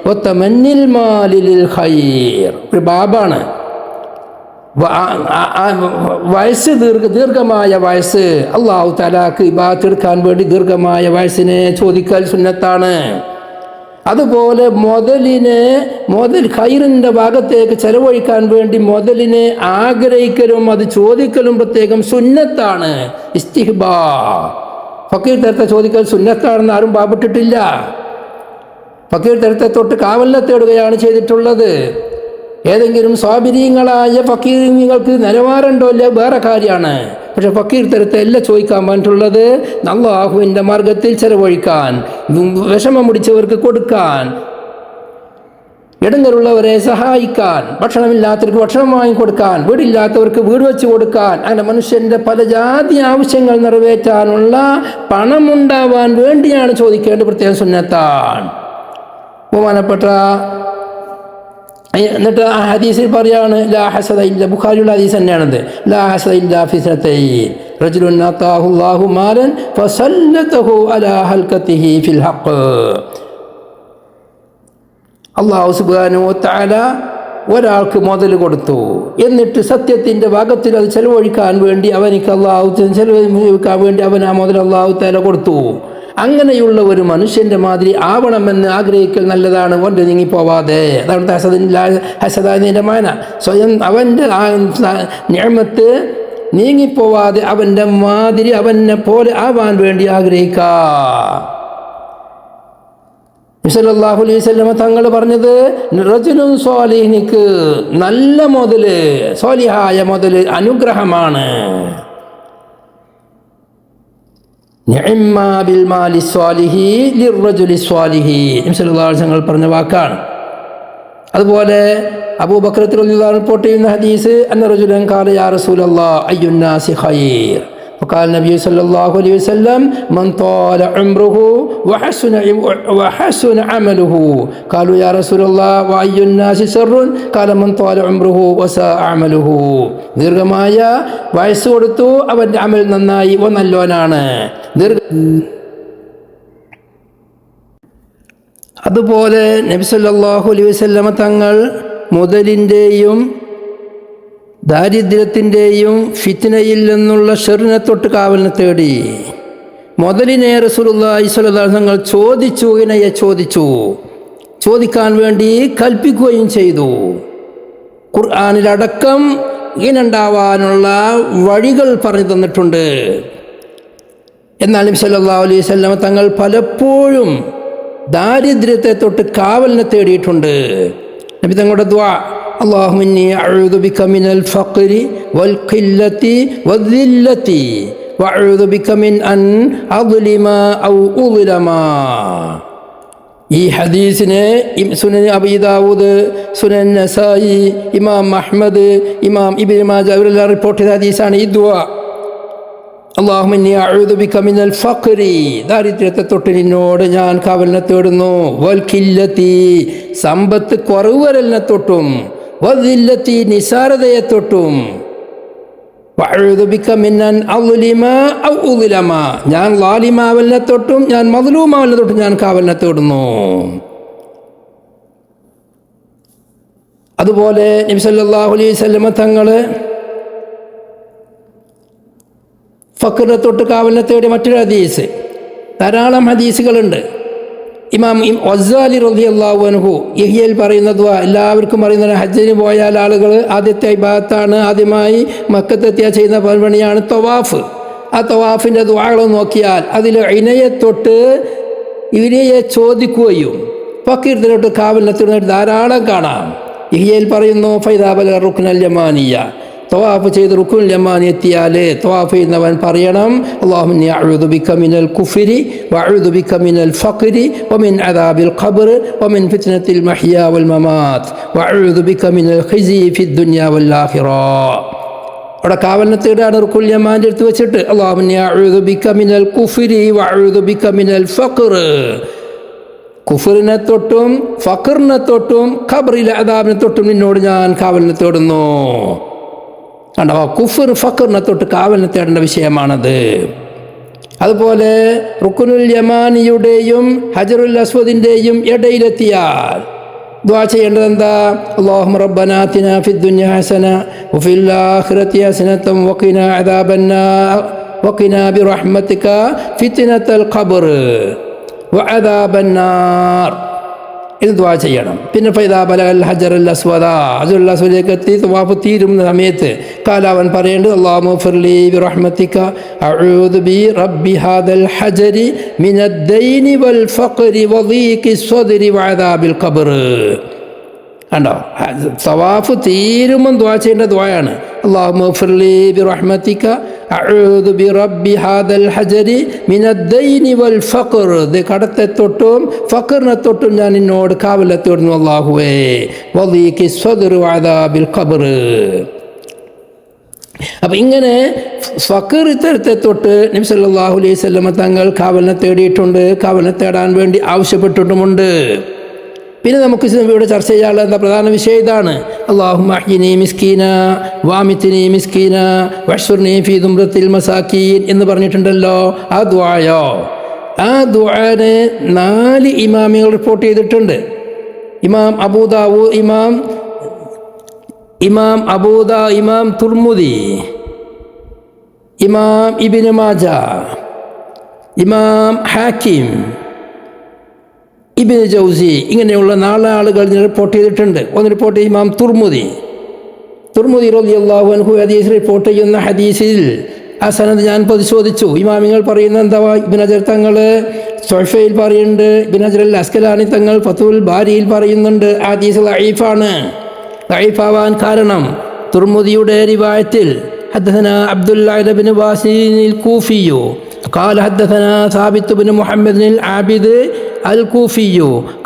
വതമന്നിൽ മാലി ലിൽ ഖൈർ. ഒരു ബാബാണ്. വയസ്സ് ദീർഘമായ വയസ്സ് അല്ലാഹു തആലാക്ക് ഇബാദത്ത് എടുക്കാൻ വേണ്ടി ദീർഘമായ വയസ്സിനെ ചോദിക്കൽ സുന്നത്താണ്. അതുപോലെ മുതൽ ഖൈറിൻ്റെ ഭാഗത്തേക്ക് ചെലവഴിക്കാൻ വേണ്ടി മുതലിനെ ആഗ്രഹിക്കലും അത് ചോദിക്കലും പ്രത്യേകം സുന്നത്താണ്. ഇസ്തിഹ്ബാ ഫക്കീർ തരത്തെ ചോദിക്കൽ സുന്നത്താണെന്ന് ആരും പാപിട്ടിട്ടില്ല. ഫക്കീർ തരത്തെ തൊട്ട് കാവലിനെ തേടുകയാണ് ചെയ്തിട്ടുള്ളത്. ഏതെങ്കിലും സ്വാഭിനീയങ്ങളായ ഫക്കീങ്ങൾക്ക് നിലവാരമുണ്ടോ ഇല്ല വേറെ കാര്യമാണ്. പക്ഷെ ഫക്കീർ തരത്തെ എല്ലാം ചോദിക്കാൻ പറഞ്ഞിട്ടുള്ളത് അല്ലാഹുവിൻ്റെ മാർഗത്തിൽ ചെലവഴിക്കാൻ, വിഷമം മുടിച്ചവർക്ക് കൊടുക്കാൻ, ഇടങ്ങലുള്ളവരെ സഹായിക്കാൻ, ഭക്ഷണമില്ലാത്തവർക്ക് ഭക്ഷണം വാങ്ങിക്കൊടുക്കാൻ, വീടില്ലാത്തവർക്ക് വീട് വെച്ച് കൊടുക്കാൻ, അങ്ങനെ മനുഷ്യൻ്റെ പല ജാതി ആവശ്യങ്ങൾ നിറവേറ്റാനുള്ള പണമുണ്ടാവാൻ വേണ്ടിയാണ് ചോദിക്കേണ്ടത്. പ്രത്യേകം സുന്നത്താണ്. ബഹുമാനപ്പെട്ട എന്നിട്ട് ആ ഹദീസിൽ പറയാണ് ലാ ഹസദ ഇല്ല, ബുഖാരിയുള്ള ഹദീസ് തന്നെയാണത്. ലാ ഹസദ ഇല്ലാ ഫി സനതൈൻ റജുലുൻ അതാഹു അല്ലാഹു മാലൻ ഫസല്ലതഹു അലാ ഹൽകതിഹി ഫിൽ ഹഖ്. അല്ലാഹു സുബ്ഹാനഹു വ തആല ഒരാൾക്ക് മുതൽ കൊടുത്തു, എന്നിട്ട് സത്യത്തിൻ്റെ ഭാഗത്തിൽ അത് ചെലവഴിക്കാൻ വേണ്ടി അവനിക്ക് ചെലവഴിക്കാൻ വേണ്ടി അവൻ ആ മുതൽ അല്ലാഹു തആല കൊടുത്തു. അങ്ങനെയുള്ള ഒരു മനുഷ്യൻ്റെ മാതിരി ആവണമെന്ന് ആഗ്രഹിക്കൽ നല്ലതാണ്. കൊണ്ട് നീങ്ങിപ്പോവാതെ. അതാണ് ഹസദാനിൻ്റെ മാന. സ്വയം അവൻ്റെ ആ നിഅമത്ത് നീങ്ങിപ്പോവാതെ അവൻ്റെ മാതിരി അവനെ പോലെ ആവാൻ വേണ്ടി ആഗ്രഹിക്കാം. സല്ലല്ലാഹു അലൈഹി വസല്ലം തങ്ങൾ പറഞ്ഞത് റജുലുൻ സ്വാലിഹിനിക്ക് നല്ല മുതല്, സ്വാലിഹായ മുതല് അനുഗ്രഹമാണ്. നിഅമ്മാ ബിൽ മാലി സ്വാലിഹി ലിർറജുലി സ്വാലിഹി സല്ലല്ലാഹു അലൈഹി വസല്ലം പറഞ്ഞ വാക്കാണ്. അതുപോലെ അബൂബക്കർ റളിയല്ലാഹു അൻഹു റിപ്പോർട്ട് ചെയ്യുന്ന ഹദീസ് അന്ന റജുലൻ ഖാല യാ റസൂലല്ലാഹ് അയ്യുന്നാസി ഖൈർ فقال النبي صلى الله عليه وسلم من طال عمره وحسن عمله قالوا يا رسول الله وأي الناس شر قال من طال عمره وساء عمله. ദീർഘമായ വയസ്സ് കൊടുത്തു, അവൻ്റെ അമൽ നന്നായി നല്ലവനാണ്. അതുപോലെ നബി സല്ലല്ലാഹു അലൈഹി വസല്ലം തങ്ങൾ മുതലിൻ്റെയും ദാരിദ്ര്യത്തിൻ്റെയും ഫിത്നയിൽ നിന്നുള്ള ഷെറിനെ തൊട്ട് കാവലിനെ തേടി. മുതലിനെ റസൂലുള്ളാഹി സ്വല്ലല്ലാഹു അലൈഹി വസല്ലം ചോദിച്ചു, ഇനയെ ചോദിക്കാൻ വേണ്ടി കൽപ്പിക്കുകയും ചെയ്തു. ഖുർആനിലടക്കം ഇനുണ്ടാവാനുള്ള വഴികൾ പറഞ്ഞു തന്നിട്ടുണ്ട്. എന്നാൽ നബി സല്ലല്ലാഹു അലൈഹി വസല്ലം തങ്ങൾ പലപ്പോഴും ദാരിദ്ര്യത്തെ തൊട്ട് കാവലിനെ തേടിയിട്ടുണ്ട്. നബി തങ്ങളുടെ ദുആ اللهم إني أعوذ بك من الفقر والقلة والذلة وأعوذ بك من أن أظلم أو أظلم. ഈ ഹദീസിനെ സുനൻ അബീ ദാവൂദ്, സുനൻ നസായി, ഇമാം അഹ്മദ്, ഇമാം ഇബ്നു മാജ ഇവരെല്ലാം റിപ്പോർട്ട് ചെയ്ത ഹദീസാണ് ഈ ദുആ. അല്ലാഹുമ്മ ഇന്നി അഊദു ബിക മിനൽ ഫഖ്രി, ദാരിദ്ര്യത്തെ തൊട്ട് നിന്നോട് ഞാൻ കാവലിനെ തേടുന്നു. വൽ ഖില്ലത്തി, സമ്പത്ത് കുറവ് വരലിനെ തൊട്ടും. വദില്ലത്തി, നിസാരതയെ തൊട്ടും. വഅഊദു ബിക മിൻ അൻ അദ്ലിമ ഔ ഉദ്ലമ, ഞാൻ ളാലിമാവലിനെ തൊട്ടും ഞാൻ മദ്ലൂമാവലിനെ തൊട്ടും ഞാൻ കാവലിനെ തേടുന്നു. അതുപോലെ നബി സല്ലല്ലാഹു അലൈഹി വസല്ലം തങ്ങൾ ഫഖറിനെ തൊട്ട് കാവലിനെ തേടിയ മറ്റൊരു ഹദീസ്, ധാരാളം ഹദീസുകളുണ്ട്. ഇമാം ഗസാലി റളിയല്ലാഹു അൻഹു യഹ്യയിൽ പറയുന്ന ദുആ എല്ലാവർക്കും അറിയുന്ന, ഹജ്ജിന് പോയാൽ ആളുകൾ ആദ്യത്തെ ഇബാദത്താണ്, ആദ്യമായി മക്കത്തെത്തിയാൽ ചെയ്യുന്ന പണിയാണ് തവാഫ്. ആ തവാഫിൻ്റെ ദുആകൾ നോക്കിയാൽ അതിൽ ഇനയെ തൊട്ട് ഇവരെയെ ചോദിക്കുകയും ഫഖീറിനോട്ട് കാവലിനെ തേടുന്ന ധാരാളം കാണാം. യഹ്യയിൽ പറയുന്നു ഫൈദാ ബലഗ റുക്നൽ യമാനിയ, തവാഫ് ചെയ്ത് റുക്നുൽ യമാനി എത്തിയാൽ തവാഫ് ചെയ്യുന്നവൻ പറയണം അല്ലാഹുമ്മ ഇന്നി അഊദു ബിക മിനൽ കുഫ്രി വഅഊദു ബിക മിനൽ ഫഖ്രി വമിൻ അദാബിൽ ഖബ്ർ വമിൻ ഫിത്നത്തിൽ മഹ്യാ വൽ മമാത്ത് വഅഊദു ബിക മിനൽ ഖിസി ഫിദ് ദുനിയ വൽ ആഖിറ. അവിടെ കാവലിനെ തേടാണ് റുക്നുൽ യമാൻ്റെ അടുത്ത് വെച്ചിട്ട് അല്ലാഹുമ്മ ഇന്നി അഊദു ബിക മിനൽ കുഫ്രി വഅഊദു ബിക മിനൽ ഫഖ്ർ, കുഫറിനെ തൊട്ടും ഫഖറിനെ തൊട്ടും ഖബ്റിലെ അദാബിനെ തൊട്ടും നിന്നോട് ഞാൻ കാവലിനെ തേടുന്നു. കണ്ടോ, കുഫർ ഫഖറിനെ തൊട്ട് കാവലിനെ തേടേണ്ട വിഷയമാണത്. അതുപോലെ റുക്കുനുൽ യമാനിയുടെയും ഹജറുൽ അസ്വദിൻ്റെയും ഇടയിലെത്തിയാൽ ദുആ ചെയ്യേണ്ടത് എന്താ? അല്ലാഹുമ്മ റബ്ബനാ ആതിനാ ഫിദ്ദുനിയ ഹസന വഫിൽ ആഖിറതി ഹസനതൻ വഖിനാ അദാബന്നാർ വഖിനാ ബിറഹ്മതിക ഫിത്നതൽ ഖബ്ർ വഅദാബന്നാർ ഇത് ദുആ ചെയ്യണം. പിന്നെ ഫൈദാ ബലഗൽ ഹജറുൽ അസ്വദ, ഹജറുൽ അസ്വദിലേക്ക് എത്തി തവാഫ് തീരുന്ന സമയത്ത് കാലാവൻ പറയേണ്ടത് അല്ലാഹുമ്മ ഫിർലി ബിറഹ്മതിക അഊദു ബി റബ്ബി ഹാദൽ ഹജരി മിനദ്ദൈനി വൽ ഫഖരി വദീഖി സ്വദ്രി വഅദാബിൽ ഖബ്ർ. കണ്ടോ, തവാഫ് തീരുമ്പം ദുആ ചെയ്യേണ്ട ദുആയാണ് അല്ലാഹുമ്മ ഫിർലി ബിറഹ്മതിക അഊദു ബി റബ്ബി ഹാദൽ ഹജരി മിനദ്ദൈനി വൽ ഫഖർ. കടത്തെ തൊട്ടും ഫഖറിനെ തൊട്ടും ഞാൻ നിന്നോട് കാവലിനെ തേടുന്നു അല്ലാഹുവേ. വദീഖി സ്വദ്രി വഅദാബിൽ ഖബ്ർ. അപ്പം ഇങ്ങനെ ഫഖർ ഇത്തരത്തെ തൊട്ട് നബി സല്ലല്ലാഹു അലൈഹി വസല്ലം തങ്ങൾ കാവലിനെ തേടിയിട്ടുണ്ട്, കാവലിനെ തേടാൻ വേണ്ടി ആവശ്യപ്പെട്ടിട്ടുമുണ്ട്. പിന്നെ നമുക്ക് ഇവിടെ ചർച്ച ചെയ്യാനുള്ള എന്താ പ്രധാന വിഷയം ഇതാണ്. അല്ലാഹുമ്മ അഹ്യിനി മിസ്കീന വാമിത്നി മിസ്കീന വഹ്ശുർനി ഫീ ദുംറത്തിൽ മസാക്കീൻ എന്ന് പറഞ്ഞിട്ടുണ്ടല്ലോ. ആ ദുആയോ, ആ ദുആനെ 4 ഇമാമികൾ റിപ്പോർട്ട് ചെയ്തിട്ടുണ്ട്. ഇമാം അബൂദാവൂദ്, ഇമാം തുർമുദി, ഇമാം ഇബ്നു മാജ, ഇമാം ഹാക്കിം, ഇബ്നു ജൗസി, ഇങ്ങനെയുള്ള 4 ആളുകൾ റിപ്പോർട്ട് ചെയ്തിട്ടുണ്ട്. ഒന്ന് റിപ്പോർട്ട് ഇമാം തുർമുദി റളിയല്ലാഹു അൻഹു ഹദീസ് റിപ്പോർട്ട് ചെയ്യുന്ന ഹദീസിൽ ആ സനദ് ഞാൻ പരിശോധിച്ചു. ഇമാമിങ്ങൾ പറയുന്ന എന്താ? ഇബ്നു ഹജർ തങ്ങൾ സുഹഫയിൽ പറയുന്നുണ്ട്, ഇബ്നു ഹജർ അൽ അസ്കലാനി തങ്ങൾ ഫതുൽ ബാരിയിൽ പറയുന്നുണ്ട് ഹദീസ് ദഈഫാണ്. ദഈഫാവാൻ കാരണം തുർമുദിയുടെ റിവായത്തിൽ ഹദ്ദസനാ അബ്ദുല്ലാഹ് ഇബ്നു വാസിൽ കൂഫി قال حدثنا ثابت بن محمد العابد الكوفي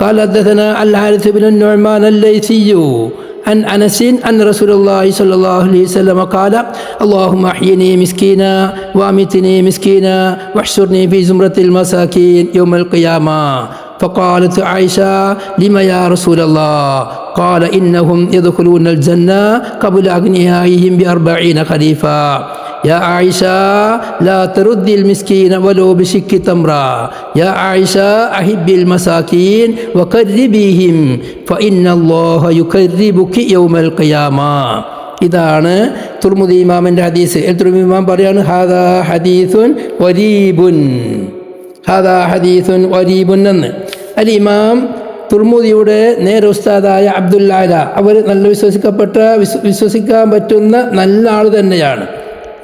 قال حدثنا الحارث بن النعمان الليثي عن أنس أن رسول الله صلى الله عليه وسلم قال اللهم أحيني مسكينا وأمتني مسكينا واحشرني في زمرة المساكين يوم القيامة. فقالت عائشة لما يا رسول الله؟ قال إنهم يدخلون الجنة قبل أغنيائهم ب40 خريفا. يا عائشة لا ترد المسكين ولو بشك تمرة. يا عائشة أحب المساكين وقربيهم فإن الله يقربك يوم القيامة. ഇതാണ് തുർമുദി ഇമാമിൻ്റെ ഹദീസ്. തുർമുദി ഇമാം പറയാണ് ഹാദാ ഹദീസുൻ വരീബുൻ എന്ന്. അൽ ഇമാം തുർമുദിയുടെ നേരെ ഉസ്താദായ അബ്ദുല്ലാല അവർ നല്ല വിശ്വസിക്കാൻ പറ്റുന്ന നല്ല ആൾ തന്നെയാണ്.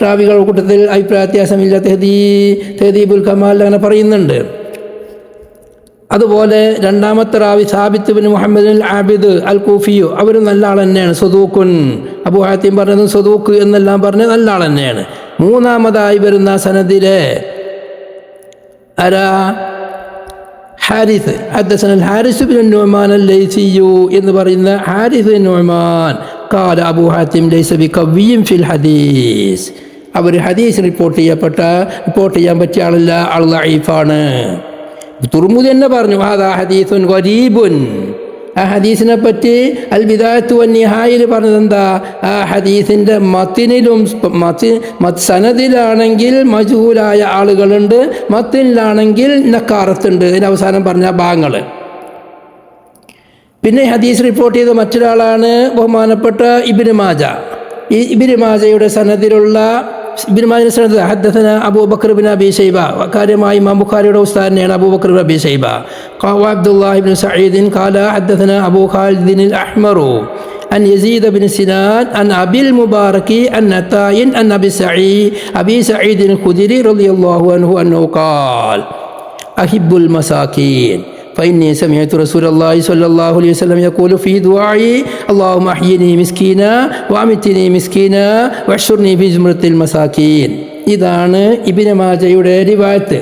റാവികൾ കൂട്ടത്തിൽ അഭിപ്രായ വ്യത്യാസമില്ല. തെഹദീബുൽ കമാൽ അങ്ങനെ പറയുന്നുണ്ട്. അതുപോലെ രണ്ടാമത്തെ റാവി സാബിത്ത് ബിൻ മുഹമ്മദ് അൽ ആബിദ് അൽ കൂഫിയു അവർ നല്ല ആൾ തന്നെയാണ്. സദൂഖുൻ, അബൂ ഹാത്തിം പറഞ്ഞത് സദൂഖ് എന്നെല്ലാം പറഞ്ഞ് നല്ല ആൾ തന്നെയാണ്. മൂന്നാമതായി വരുന്ന സനദിലെ ഹാരിസ് ഹദ്ദസന അൽ ഹാരിസ് ബിൻ നുഅ്മാൻ അൽ-ലൈസിയു എന്ന് പറയുന്ന ഹാരിസ് ബിൻ നുഅ്മാൻ ഖാല അബൂ ഹാത്തിം ലൈസ ബിഖവിയ്യിൻ ഫിൽ ഹദീസ്. അവർ ഹദീസ് റിപ്പോർട്ട് ചെയ്യാൻ പറ്റിയ ആളല്ല, ആൾ ദഈഫാണ്. തുർമുദി തന്നെ പറഞ്ഞു ഹാദാ ഹദീസുൻ ഗരീബുൻ. ആ ഹദീസിനെ പറ്റി അൽ ബിദായത്തു വൻ നിഹായയിൽ പറഞ്ഞത് എന്താ? ആ ഹദീസിൻ്റെ മത്തിനിലും സനദിലാണെങ്കിൽ മജ്ഹൂലായ ആളുകളുണ്ട്, മത്തിനിലാണെങ്കിൽ നക്കാറത്തുണ്ട്. ഇതിന് അവസാനം പറഞ്ഞ ഭാഗങ്ങൾ. പിന്നെ ഹദീസ് റിപ്പോർട്ട് ചെയ്ത മറ്റൊരാളാണ് ബഹുമാനപ്പെട്ട ഇബ്നു മാജ. ഈ ഇബ്നു മാജയുടെ സനദിലുള്ള സനദ് ഹദ്ദസന അബൂബക്കർ ബിൻ അബി ശൈബ, കാര്യമായി ഇമാം ബുഖാരിയുടെ ഉസ്താദിനെയാണ് അബൂബക്കർ ബിൻ അബി ശൈബ. അബ്ദുല്ലാഹി ബിൻ സഈദ് ഖാല ഹദ്ദസന അബൂ ഖാലിദ് അൽ അഹ്മറു عن يزيد بن سنان عن أبي المبارك عن عطاء عن أبي سعيد الخدري رضي الله عنه أنه قال أحب المساكين فإني سمعت رسول الله صلى الله عليه وسلم يقول في دعائي اللهم أحيني مسكينا وأمتني مسكينا واحشرني في زمرة المساكين. ഇതാണ് ഇബ്നു മാജയുടെ റിവായത്ത്.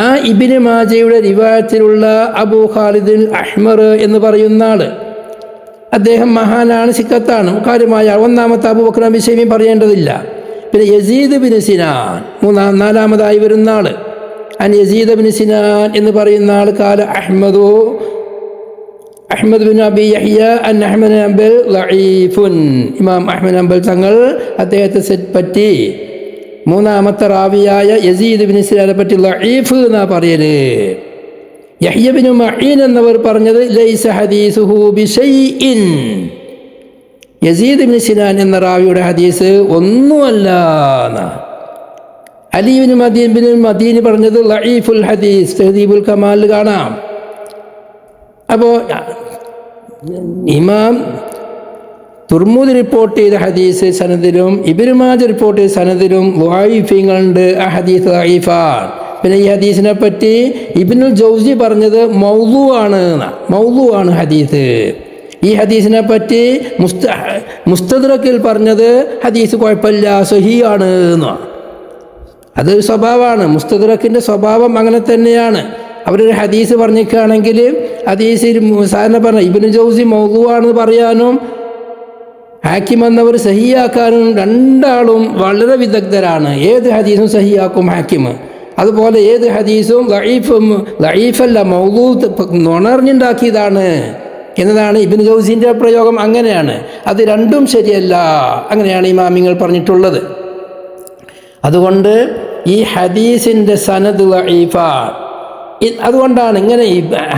ആ ഇബ്നു മാജയുടെ റിവായത്തിലുള്ള അബൂ ഖാലിദ് അൽ അഹ്മർ എന്ന് പറയുന്ന ആൾ, അദ്ദേഹം മഹാനാണ്, സിക്കത്താണ്, കാര്യമായ ഒന്നാമത്തെ അബൂബക്കർ അബി ശൈബ പറയേണ്ടതില്ല. പിന്നെ യസീദ് ബിൻ സിനാൻ നാലാമതായി വരുന്ന ആൾ. അൻ യസീദ് ബിൻ സിനാൻ എന്ന് പറയുന്ന ആൾ കാല അഹ്മദ് ബിൻ അബി യഹ്യ അൻ അഹ്മദ് ബിൻ ഹംബൽ ദഈഫുൻ. ഇമാം അഹ്മദ് ബിൻ ഹംബൽ തങ്ങൾ അദ്ദേഹത്തെ പറ്റി മൂന്നാമത്തെ റാവിയായ യസീദ് ബിൻ സിനാനെ പറ്റി ലഈഫ് എന്നാ പറയല്. യഹ്യ ബിൻ മഈൻ എന്നവർ പറഞ്ഞത് ലൈസ ഹദീസുഹു ബിശൈഇൻ. യസീദ് ബിൻ സിനാൻ എന്ന റാവിയുടെ ഹദീസ് ഒന്നുമല്ല. അലി ബിൻ മദീനി പറഞ്ഞത് ലഈഫുൽ ഹദീസ്, തഹ്ദീബുൽ കമാൽ കാണാം. അപ്പോൾ ഇമാം തുർമുദി റിപ്പോർട്ട് ചെയ്ത ഹദീസ് സനദിലും ഇബ്നു മാജ റിപ്പോർട്ട് ചെയ്ത സനദിലും ളഈഫീങ്ങളുണ്ട്. ആ ഹദീസ് ളഈഫാണ്. പിന്നെ ഈ ഹദീസിനെ പറ്റി ഇബ്നുൽ ജൗസി പറഞ്ഞത് മൗളൂആണ് ഹദീസ്. ഈ ഹദീസിനെ പറ്റി മുസ്തദ്റക്കിൽ പറഞ്ഞത് ഹദീസ് കുഴപ്പമില്ല, സഹീഹാണ് എന്നാണ്. അതൊരു സ്വഭാവമാണ്. മുസ്തദ്റക്കിൻ്റെ സ്വഭാവം അങ്ങനെ തന്നെയാണ്. അവരൊരു ഹദീസ് പറഞ്ഞിരിക്കുകയാണെങ്കിൽ ഹദീസിൽ സാധാരണ പറഞ്ഞ ഇബ്നു ജൗസി മൗളൂആണെന്ന് പറയാനും ഹാക്കിം എന്നവർ സഹിയാക്കാനും രണ്ടാളും വളരെ വിദഗ്ധരാണ്. ഏത് ഹദീസും സഹിയാക്കും ഹാക്കിം. അതുപോലെ ഏത് ഹദീസും ലഈഫല്ല മൗളൂ നുണറിഞ്ഞുണ്ടാക്കിയതാണ് എന്നതാണ് ഇബ്നു ജൗസിൻ്റെ പ്രയോഗം. അങ്ങനെയാണ്. അത് രണ്ടും ശരിയല്ല. അങ്ങനെയാണ് ഇമാമിങ്ങൾ പറഞ്ഞിട്ടുള്ളത്. അതുകൊണ്ട് ഈ ഹദീസിൻ്റെ സനദ് ലഈഫാണ്. അതുകൊണ്ടാണ് ഇങ്ങനെ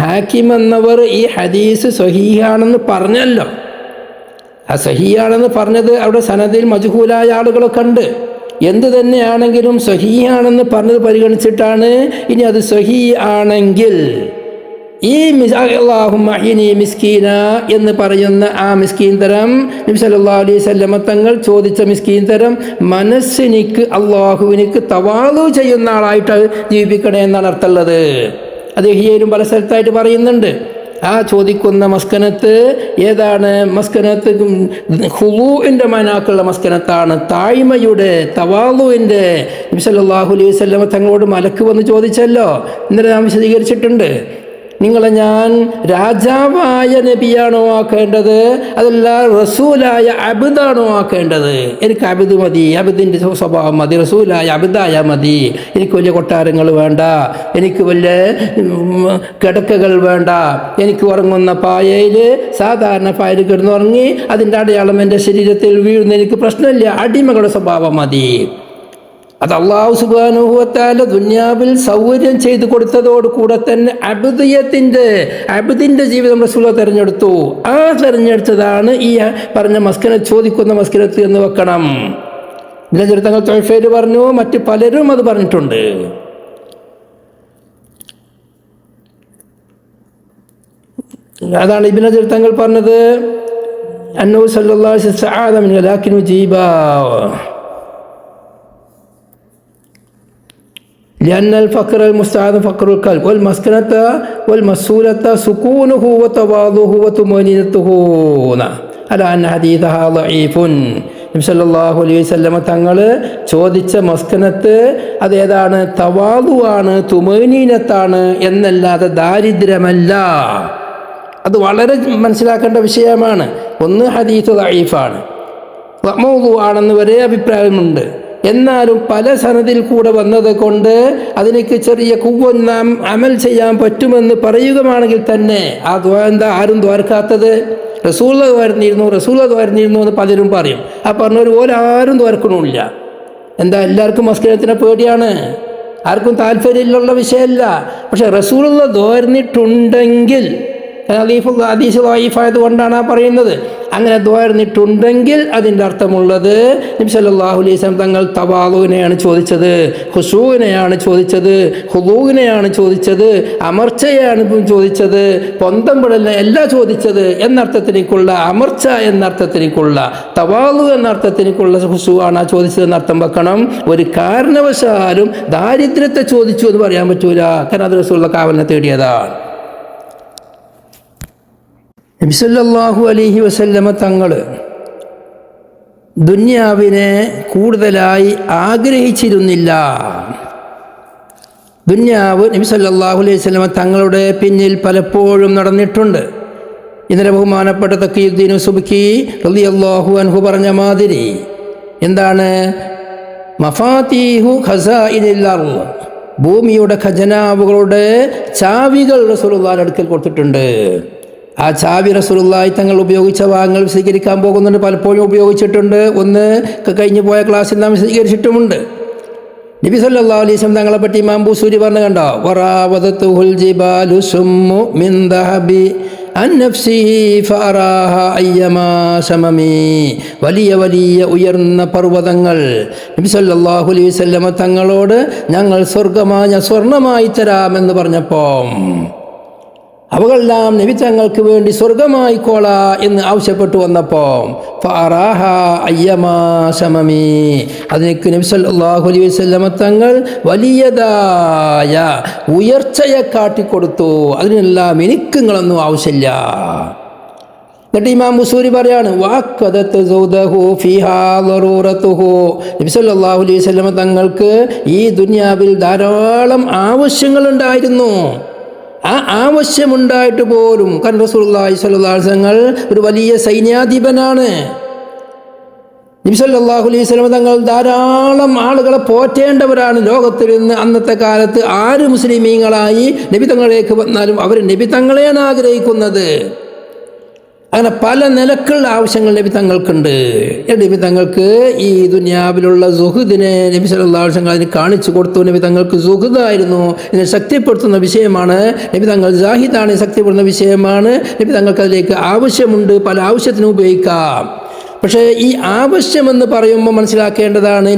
ഹാക്കിം എന്നവർ ഈ ഹദീസ് സഹീഹാണെന്ന് പറഞ്ഞല്ലോ. ആ സഹീഹാണെന്ന് പറഞ്ഞത് അവിടെ സനദിൽ മജ്ഹൂലായ ആളുകളൊക്കെ ഉണ്ട്. എന്ത് തന്നെയാണെങ്കിലും സഹീഹാണെന്ന് പറഞ്ഞത് പരിഗണിച്ചിട്ടാണ് ഇനി അത് സഹീഹ് ആണെങ്കിൽ ഈ അല്ലാഹുമ്മ അഹ്യിനി മിസ്കീന എന്ന് പറയുന്ന ആ മിസ്കീൻ തരം നബി സല്ലല്ലാഹു അലൈഹി വസല്ലമ തങ്ങൾ ചോദിച്ച മിസ്കീൻ തരം മനസ്സിനിക്ക് അള്ളാഹുവിനിക്ക് തവാളു ചെയ്യുന്ന ആളായിട്ട് ജീവിപ്പിക്കണേ എന്നാണ് അർത്ഥമുള്ളത്. അത് ഹിയയിലും പല സ്ഥലത്തായിട്ട് പറയുന്നുണ്ട്. ആ ചോദിക്കുന്ന മസ്കനത്ത് ഏതാണ്? മസ്കനത്ത് ഖുളൂഇൻ്റെ മനാക്കുള്ള മസ്കനത്താണ്, താഴ്മയുടെ തവാളുവിൻ്റെ. നബി സല്ലല്ലാഹു അലൈഹി വസല്ലമ തങ്ങളോട് മലക്ക് വന്ന് ചോദിച്ചല്ലോ, ഇന്നലെ നാം വിശദീകരിച്ചിട്ടുണ്ട്. നിങ്ങളെ ഞാൻ രാജാവായ നബിയാണോ ആക്കേണ്ടത്, അതല്ല റസൂലായ അബ്ദാണോ ആക്കേണ്ടത്? എനിക്ക് അബ്ദ് മതി, അബ്ദിൻ്റെ സ്വഭാവം മതി, റസൂലായ അബ്ദായ മതി. എനിക്ക് വലിയ കൊട്ടാരങ്ങൾ വേണ്ട, എനിക്ക് വലിയ കിടക്കകൾ വേണ്ട, എനിക്ക് ഉറങ്ങുന്ന പായയിൽ സാധാരണ പായയിൽ കിടന്നുറങ്ങി അതിൻ്റെ അടയാളം എൻ്റെ ശരീരത്തിൽ വീഴുന്ന എനിക്ക് പ്രശ്നമില്ല, അടിമകളുടെ സ്വഭാവം മതി. അത് അല്ലാഹു സുബ്ഹാനഹു വ തആല ദുനിയാവിൽ സൗകര്യം ചെയ്തു കൊടുത്തതോട് കൂടെ തന്നെ അബ്ദിൻ്റെ ജീവിതം റസൂൽ തിരഞ്ഞെടുത്തു. ആ തിരഞ്ഞെടുത്തതാണ് ഈ പറഞ്ഞ മസ്കനത്ത്, ചോദിക്കുന്ന മസ്കനത്ത് എന്ന് വെക്കണം. ഇതിനെ ചരിത്രങ്ങൾ തൊയ്ഫയിൽ പറഞ്ഞു, മറ്റ് പലരും അത് പറഞ്ഞിട്ടുണ്ട്. അതാണ് ഇബ്നു ചരിത്രങ്ങൾ പറഞ്ഞത്, അന്നഹു സല്ലല്ലാഹു അലൈഹി വസല്ലം സഅദ മിൻ ലാകിൻ ഉജീബ لأن الفقر المستعاذ فقر القلب والمسكنة والمسؤولة سكونه وتواضعه وطمأنينته على أن حديثها ضعيف. നബി സല്ലല്ലാഹു അലൈഹി വസല്ലമ തങ്ങൾ ചോദിച്ച മസ്കനത്ത് അതേതാണ്? തവാദുവാണ്, തുമനീനത്താണ് എന്നല്ലാതെ ദാരിദ്ര്യമല്ല. അത് വളരെ മനസ്സിലാക്കേണ്ട വിഷയമാണ്. ഒന്ന് ഹദീസ് ദഈഫാണ്, മൗദൂആണെന്ന് വരെ അഭിപ്രായമുണ്ട്. എന്നാലും പല സനദിൽ കൂടെ വന്നത് കൊണ്ട് അതിലേക്ക് ചെറിയ നാം അമൽ ചെയ്യാൻ പറ്റുമെന്ന് പറയുകയാണെങ്കിൽ തന്നെ ആ ദ്വാ എന്താ ആരും ദ്വാരക്കാത്തത്? റസൂൽ ദ്വാരന്നിരുന്നു എന്ന് പലരും പറയും. ആ പറഞ്ഞവർ പോലെ ആരും ദ്വാരക്കണമില്ല. എന്താ? എല്ലാവർക്കും മസ്കനത്തിനെ പേടിയാണ്, ആർക്കും താല്പര്യമുള്ള വിഷയമല്ല. പക്ഷെ റസൂലുള്ള ദ്വാരന്നിട്ടുണ്ടെങ്കിൽ, ഹദീസ് ദഈഫായത് കൊണ്ടാണ് ആ പറയുന്നത്, അങ്ങനെ ദ്വാരന്നിട്ടുണ്ടെങ്കിൽ അതിൻ്റെ അർത്ഥമുള്ളത് നബി സല്ലല്ലാഹു അലൈഹി വസല്ലം തങ്ങൾ തവാളുവിനെയാണ് ചോദിച്ചത്, ഖുശൂഇനെയാണ് ചോദിച്ചത്, ഖുദൂഇനെയാണ് ചോദിച്ചത്, അമർച്ചയാണ് ചോദിച്ചത്, പൊന്തം പിടലിനെ അല്ല ചോദിച്ചത് എന്നർത്ഥത്തിലേക്കുള്ള അമർച്ച എന്നർത്ഥത്തിലേക്കുള്ള തവാളു എന്നർത്ഥത്തിലേക്കുള്ള ഖുശൂആണ് ആ ചോദിച്ചതെന്ന് അർത്ഥം വെക്കണം. ഒരു കാരണവശാലും ദാരിദ്ര്യത്തെ ചോദിച്ചു എന്ന് പറയാൻ പറ്റൂല. കാരണം അത് റസൂലുള്ള കാവലിനെ തേടിയതാണ്. നബി സല്ലല്ലാഹു അലൈഹി വസല്ലമ തങ്ങൾ ദുനിയാവിനെ കൂടുതലായി ആഗ്രഹിച്ചിരുന്നില്ല. ദുനിയാവ് നബി സല്ലല്ലാഹു അലൈഹി വസല്ലമ തങ്ങളുടെ പിന്നിൽ പലപ്പോഴും നടന്നിട്ടുണ്ട്. ഇന്നലെ ബഹുമാനപ്പെട്ട തഖിയുദ്ദീൻ സുബ്കി റളിയല്ലാഹു അൻഹു പറഞ്ഞ മാതിരി എന്താണ്? മഫാതീഹു ഖസാഇനിൽ അർള്, ഭൂമിയുടെ ഖജനാവുകളുടെ ചാവികൾ റസൂലുള്ളാഹിയുടെ അടുക്കൽ കൊടുത്തിട്ടുണ്ട്. ആ ചാവി റസൂലുള്ളാഹി തങ്ങൾ ഉപയോഗിച്ച ഭാഗങ്ങൾ വിശദീകരിക്കാൻ പോകുന്നുണ്ട്. പലപ്പോഴും ഉപയോഗിച്ചിട്ടുണ്ട്. ഒന്ന് കഴിഞ്ഞു പോയ ക്ലാസ്സിൽ നാം വിശദീകരിച്ചിട്ടുമുണ്ട്. നബി സല്ലല്ലാഹു അലൈഹി വസല്ലം തങ്ങളെ പറ്റി ഇമാം ബുസൂരി പറഞ്ഞു കണ്ടോ, വറാവദത്തുൽ ജിബാലു സുമ്മു മിൻ ദഹബി അൻ നഫ്സിഹി ഫഅറാഹ അയ്യമാ സമമി. വലിയ വലിയ ഉയർന്ന പർവ്വതങ്ങൾ നബി സല്ലല്ലാഹു അലൈഹി വസല്ലം തങ്ങളോട് ഞങ്ങൾ സ്വർണ്ണമായി തരാമെന്ന് പറഞ്ഞപ്പോൾ അവകളെല്ലാം നബി തങ്ങൾക്ക് വേണ്ടി സ്വർഗമായിക്കോള എന്ന് ആവശ്യപ്പെട്ടു വന്നപ്പോൾ ഫഅറാഹ അയ്യമാ സമമി, അതിനേക്ക് നബി സല്ലല്ലാഹു അലൈഹി വസല്ലം തങ്ങൾ വലിയതായ ഉയർച്ചയെ കാട്ടിക്കൊടുത്തു. അതിനെല്ലാം എനിക്ക് നിങ്ങളൊന്നും ആവശ്യമില്ല. എന്നിട്ട് ഇമാം ബുസൂരി പറയാണ്, വഅഖദത സൗദഹു ഫീഹാ ദറൂറതുഹു. നബി സല്ലല്ലാഹു അലൈഹി വസല്ലം തങ്ങൾക്ക് ഈ ദുനിയാവിൽ ധാരാളം ആവശ്യങ്ങളുണ്ടായിരുന്നു. ആ ആവശ്യമുണ്ടായിട്ട് പോലും, കാരണം റസൂലുള്ളാഹി സ്വല്ലല്ലാഹു അലൈഹി വസല്ലം ഒരു വലിയ സൈന്യാധിപനാണ്. നബി സല്ലല്ലാഹു അലൈഹി വസല്ലം തങ്ങൾ ധാരാളം ആളുകളെ പോറ്റേണ്ടവരാണ്. ലോകത്തിൽ നിന്ന് അന്നത്തെ കാലത്ത് ആര് മുസ്ലിമീങ്ങളായി നബി തങ്ങളിലേക്ക് വന്നാലും അവർ നബി തങ്ങളെയാണ് ആഗ്രഹിക്കുന്നത്. അങ്ങനെ പല നിലക്കുള്ള ആവശ്യങ്ങൾ നബി തങ്ങൾക്കുണ്ട്. നബി തങ്ങൾക്ക് ഈ ദുനിയാവിലുള്ള സുഹൃദിനെ നബി സല്ലല്ലാഹു അലൈഹി വസല്ലം അതിന് കാണിച്ചു കൊടുത്തു. നബി തങ്ങൾക്ക് സുഹൃദായിരുന്നു. ഇതിനെ ശക്തിപ്പെടുത്തുന്ന വിഷയമാണ്. നബി തങ്ങൾ ജാഹിദാണ്, ശക്തിപ്പെടുന്ന വിഷയമാണ്. നബി തങ്ങൾക്ക് അതിലേക്ക് ആവശ്യമുണ്ട്, പല ആവശ്യത്തിനും ഉപയോഗിക്കാം. പക്ഷേ ഈ ആവശ്യമെന്ന് പറയുമ്പോൾ മനസ്സിലാക്കേണ്ടതാണ്,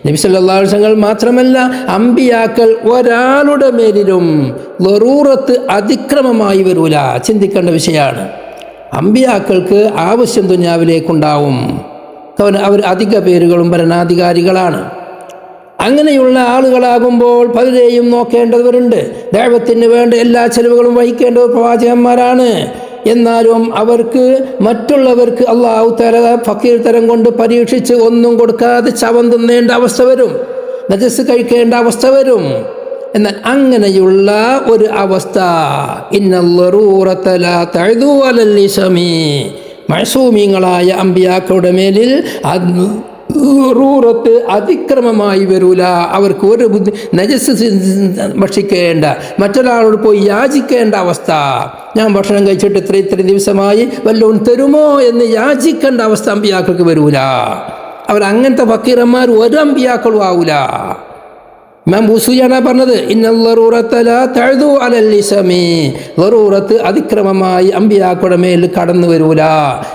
നബി സല്ലല്ലാഹു അലൈഹി വസല്ലം മാത്രമല്ല, അമ്പിയാക്കൾ ഒരാളുടെ മേലിലും ലറൂറത്ത് അതിക്രമമായി വരൂല. ചിന്തിക്കേണ്ട വിഷയമാണ്. അമ്പിയാക്കൾക്ക് ആവശ്യം ദുനിയാവിലേക്കുണ്ടാവും. അവർ അധിക പേരുകളും ഭരണാധികാരികളാണ്. അങ്ങനെയുള്ള ആളുകളാകുമ്പോൾ പലരെയും നോക്കേണ്ടവരുണ്ട്. ദഅവത്തിന് വേണ്ട എല്ലാ ചെലവുകളും വഹിക്കേണ്ടവർ പ്രവാചകന്മാരാണ്. എന്നാലും അവർക്ക് മറ്റുള്ളവർക്ക് അല്ലാഹു തആല ഫക്കീർ തരം കൊണ്ട് പരീക്ഷിച്ച് ഒന്നും കൊടുക്കാതെ ചവം തിന്നേണ്ട അവസ്ഥ വരും, നജസ് കഴിക്കേണ്ട അവസ്ഥ വരും. എന്നാൽ അങ്ങനെയുള്ള ഒരു അവസ്ഥ മഅ്സൂമീങ്ങളായ അമ്പിയാക്കളുടെ മേലിൽ റൂറത്ത് അതിക്രമമായി വരൂല. അവർക്ക് ഒരു നജസ് ഭക്ഷിക്കേണ്ട, മറ്റൊരാളോട് പോയി യാചിക്കേണ്ട അവസ്ഥ, ഞാൻ ഭക്ഷണം കഴിച്ചിട്ട് ഇത്രയും ദിവസമായി വല്ലതും തരുമോ എന്ന് യാചിക്കേണ്ട അവസ്ഥ അമ്പിയാക്കൾക്ക് വരൂല. അവരങ്ങനത്തെ ഫക്കീറന്മാർ ഒരു അമ്പിയാക്കളും ആവൂല. ഇമാം ബുസൂരിയാണ് പറഞ്ഞത്, ലറൂറത്ത് അതിക്രമമായി അമ്പിയാക്കളുടെ മേൽ കടന്നു വരൂല.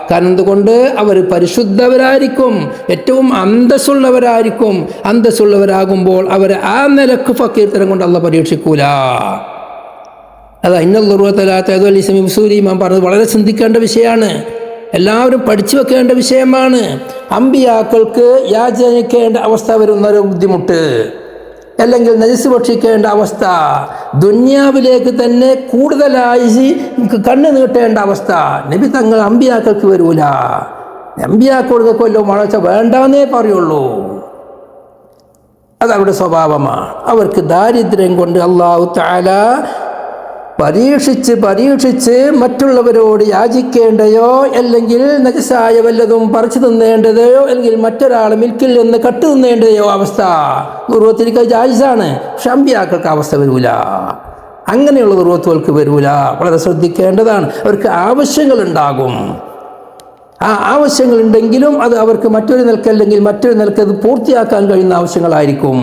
കാരണം എന്തുകൊണ്ട്? അവർ പരിശുദ്ധവരായിരിക്കും, ഏറ്റവും അന്തസ്സുള്ളവരായിരിക്കും. അന്തസ്സുള്ളവരാകുമ്പോൾ അവരെ ആ നിലക്ക് ഫക്കീർത്തരം കൊണ്ട് അള്ളാഹു പരീക്ഷിക്കൂല. അതാ ബുസൂരി ഇമാം പറഞ്ഞത് വളരെ ചിന്തിക്കേണ്ട വിഷയമാണ്. എല്ലാവരും പഠിച്ചു വെക്കേണ്ട വിഷയമാണ്. അമ്പിയാക്കൾക്ക് യാചിക്കേണ്ട അവസ്ഥ വരുന്നൊരു ബുദ്ധിമുട്ട്, അല്ലെങ്കിൽ നജസ് ഭക്ഷിക്കേണ്ട അവസ്ഥ, ദുന്യാവിലേക്ക് തന്നെ കൂടുതലായി കണ്ണു നീട്ടേണ്ട അവസ്ഥ നബി തങ്ങൾ അമ്പിയാക്കൾക്ക് വരൂല. അമ്പിയാക്കൾക്ക് കൊല്ലം വളർച്ച വേണ്ടെന്നേ പറയുള്ളൂ. അതവരുടെ സ്വഭാവമാണ്. അവർക്ക് ദാരിദ്ര്യം കൊണ്ട് അല്ലാഹു തആല പരീക്ഷിച്ച് മറ്റുള്ളവരോട് യാചിക്കേണ്ടയോ അല്ലെങ്കിൽ നജസായ വല്ലതും പറിച്ചു തിന്നേണ്ടതയോ അല്ലെങ്കിൽ മറ്റൊരാൾ മിൽക്കിൽ നിന്ന് കട്ടു തിന്നേണ്ടതയോ അവസ്ഥ ദുർവത്തിരിക്ക ജായിസാണ്. പക്ഷെ അമ്പിയാക്കൾക്ക് അവസ്ഥ വരൂല. അങ്ങനെയുള്ള ദുർവത്തുകൾക്ക് വരൂല. വളരെ ശ്രദ്ധിക്കേണ്ടതാണ്. അവർക്ക് ആവശ്യങ്ങളുണ്ടാകും. ആ ആവശ്യങ്ങളുണ്ടെങ്കിലും അത് അവർക്ക് മറ്റൊരു നിലക്കല്ലെങ്കിൽ മറ്റൊരു നിലക്ക് അത് പൂർത്തിയാക്കാൻ കഴിയുന്ന ആവശ്യങ്ങളായിരിക്കും.